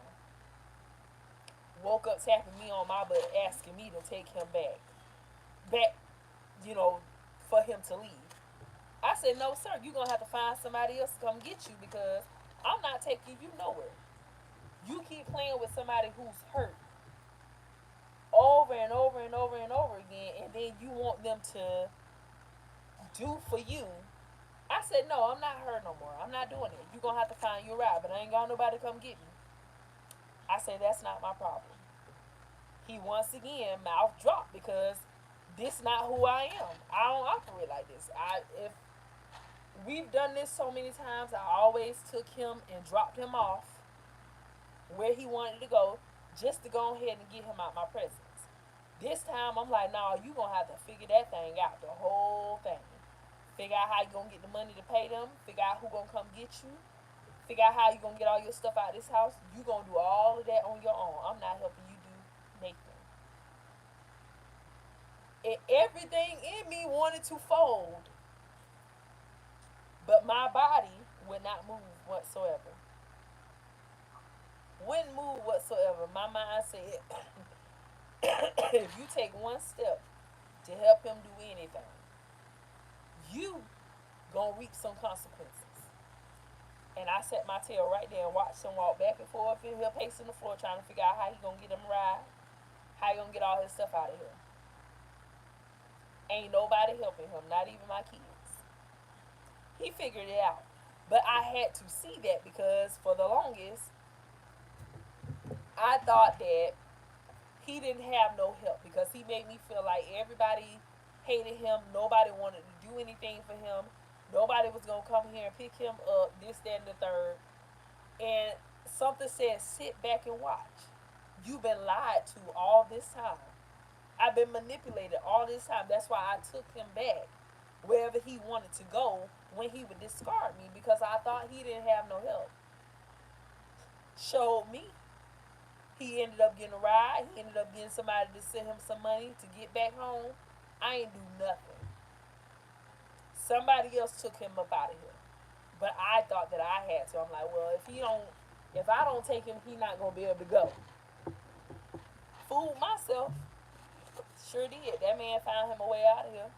A: Woke up tapping me on my butt, asking me to take him back, you know, for him to leave. I said, no, sir, you're gonna have to find somebody else to come get you because I'm not taking you nowhere. You keep playing with somebody who's hurt over and over and over and over again, and then you want them to do for you. I said, no, I'm not hurt no more. I'm not doing it. You're gonna have to find your ride, but I ain't got nobody to come get me. I say that's not my problem. He once again mouth dropped because this not who I am. I don't operate like this. If we've done this so many times, I always took him and dropped him off where he wanted to go just to go ahead and get him out my presence. This time I'm like, no, you gonna have to figure that thing out, the whole thing. Figure out how you gonna get the money to pay them. Figure out who gonna come get you. Figure out how you gonna get all your stuff out of this house. You gonna do all of that on your own. I'm not helping you do Nathan. And everything in me wanted to fold, but my body would not move whatsoever. Wouldn't move whatsoever. My mind said, if you take one step to help him do anything, you gonna reap some consequences. And I set my tail right there and watched him walk back and forth and he'll pacing the floor trying to figure out how he gonna get him a ride, how he gonna get all his stuff out of here. Ain't nobody helping him, not even my kids. He figured it out. But I had to see that because for the longest, I thought that he didn't have no help because he made me feel like everybody hated him. Nobody wanted to do anything for him. Nobody was going to come here and pick him up, this, that, and the third. And something said, sit back and watch. You've been lied to all this time. I've been manipulated all this time. That's why I took him back wherever he wanted to go when he would discard me because I thought he didn't have no help. Showed me. He ended up getting a ride. He ended up getting somebody to send him some money to get back home. I ain't do nothing. Somebody else took him up out of here. But I thought that I had to. I'm like, well, if I don't take him, he not gonna be able to go. Fooled myself. Sure did. That man found him a way out of here.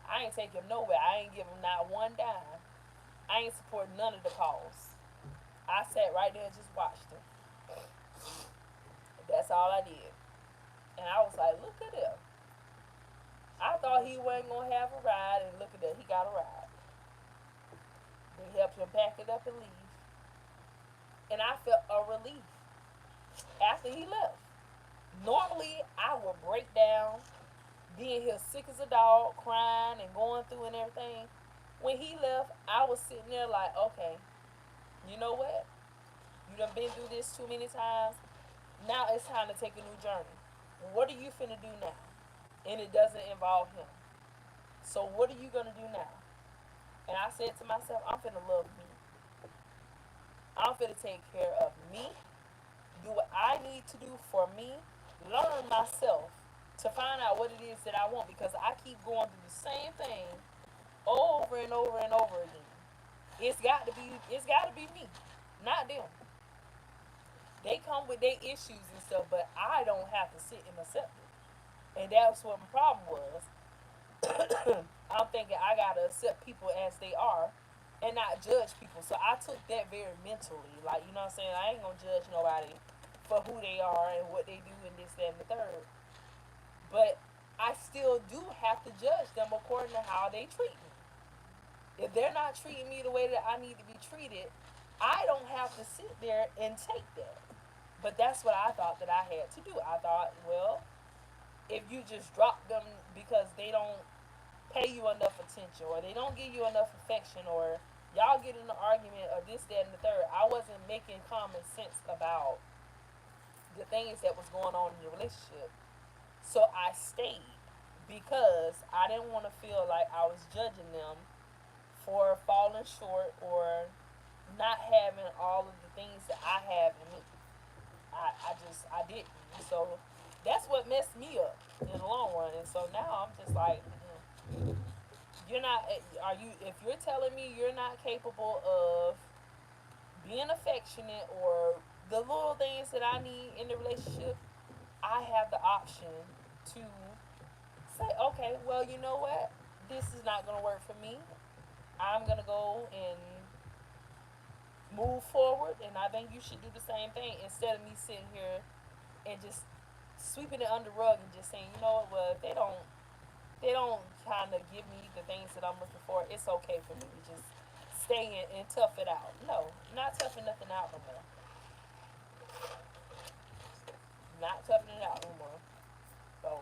A: I ain't take him nowhere. I ain't give him not one dime. I ain't support none of the calls. I sat right there and just watched him. That's all I did. And I was like, look at him. I thought he wasn't gonna have a ride, and look at that, he got a ride. They helped him pack it up and leave. And I felt a relief after he left. Normally, I would break down, being here sick as a dog, crying and going through and everything. When he left, I was sitting there like, okay, you know what? You done been through this too many times. Now it's time to take a new journey. What are you finna do now? And it doesn't involve him. So what are you gonna do now? And I said to myself, I'm finna love me. I'm finna take care of me, do what I need to do for me, learn myself to find out what it is that I want, because I keep going through the same thing over and over and over again. It's got to be me, not them. They come with their issues and stuff, but I don't have to sit and accept it. And that's what my problem was. I'm thinking I gotta accept people as they are and not judge people. So I took that very mentally. Like, you know what I'm saying? I ain't gonna judge nobody for who they are and what they do and this, that, and the third. But I still do have to judge them according to how they treat me. If they're not treating me the way that I need to be treated, I don't have to sit there and take that. But that's what I thought that I had to do. I thought, well, if you just drop them because they don't pay you enough attention or they don't give you enough affection, or y'all get in an argument or this, that, and the third, I wasn't making common sense about the things that was going on in the relationship. So I stayed because I didn't want to feel like I was judging them for falling short or not having all of the things that I have in me. I didn't. So that's what messed me up in the long run. And so now I'm just like, you're not, are you, if you're telling me you're not capable of being affectionate or the little things that I need in the relationship, I have the option to say, okay, well, you know what? This is not going to work for me. I'm going to go and move forward, and I think you should do the same thing instead of me sitting here and just sweeping it under the rug and just saying, you know what, well, if they don't kind of give me the things that I'm looking for, it's okay for me to just stay in and tough it out. No, not toughing nothing out no more. Not toughing it out no more. So,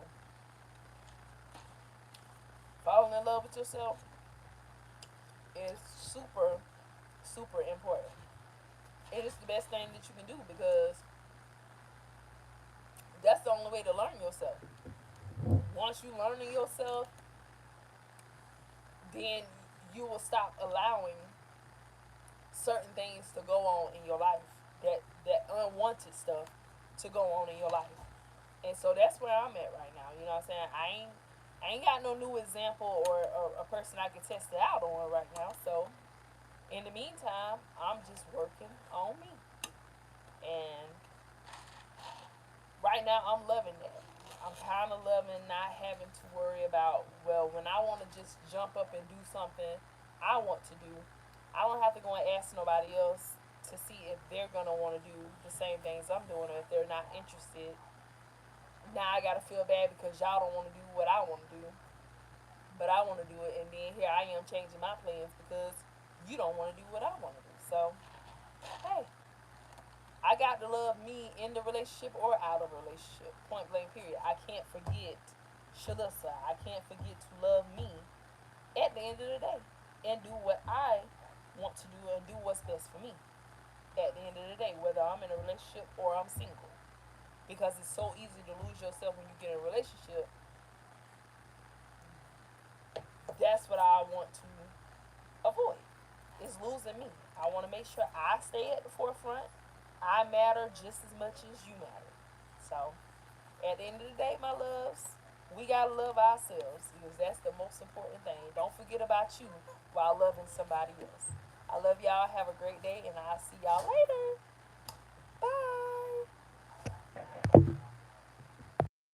A: falling in love with yourself is super, super important. It is the best thing that you can do because that's the only way to learn yourself. Once you learning yourself, then you will stop allowing certain things to go on in your life, that unwanted stuff to go on in your life. And so that's where I'm at right now. You know what I'm saying? I ain't got no new example or a person I can test it out on right now. So in the meantime, I'm just working on me. And right now I'm loving that. I'm kind of loving not having to worry about, well, when I want to just jump up and do something I want to do, I don't have to go and ask nobody else to see if they're going to want to do the same things I'm doing, or if they're not interested. Now I got to feel bad because y'all don't want to do what I want to do, but I want to do it. And then here I am changing my plans because you don't want to do what I want to do. So, hey, I got to love me in the relationship or out of a relationship. Point blank, period. I can't forget Shalyssa. I can't forget to love me at the end of the day and do what I want to do and do what's best for me at the end of the day, whether I'm in a relationship or I'm single. Because it's so easy to lose yourself when you get in a relationship. That's what I want to avoid, is losing me. I want to make sure I stay at the forefront. I matter just as much as you matter. So, at the end of the day, my loves, we gotta love ourselves because that's the most important thing. Don't forget about you while loving somebody else. I love y'all. Have a great day, and I'll see y'all later.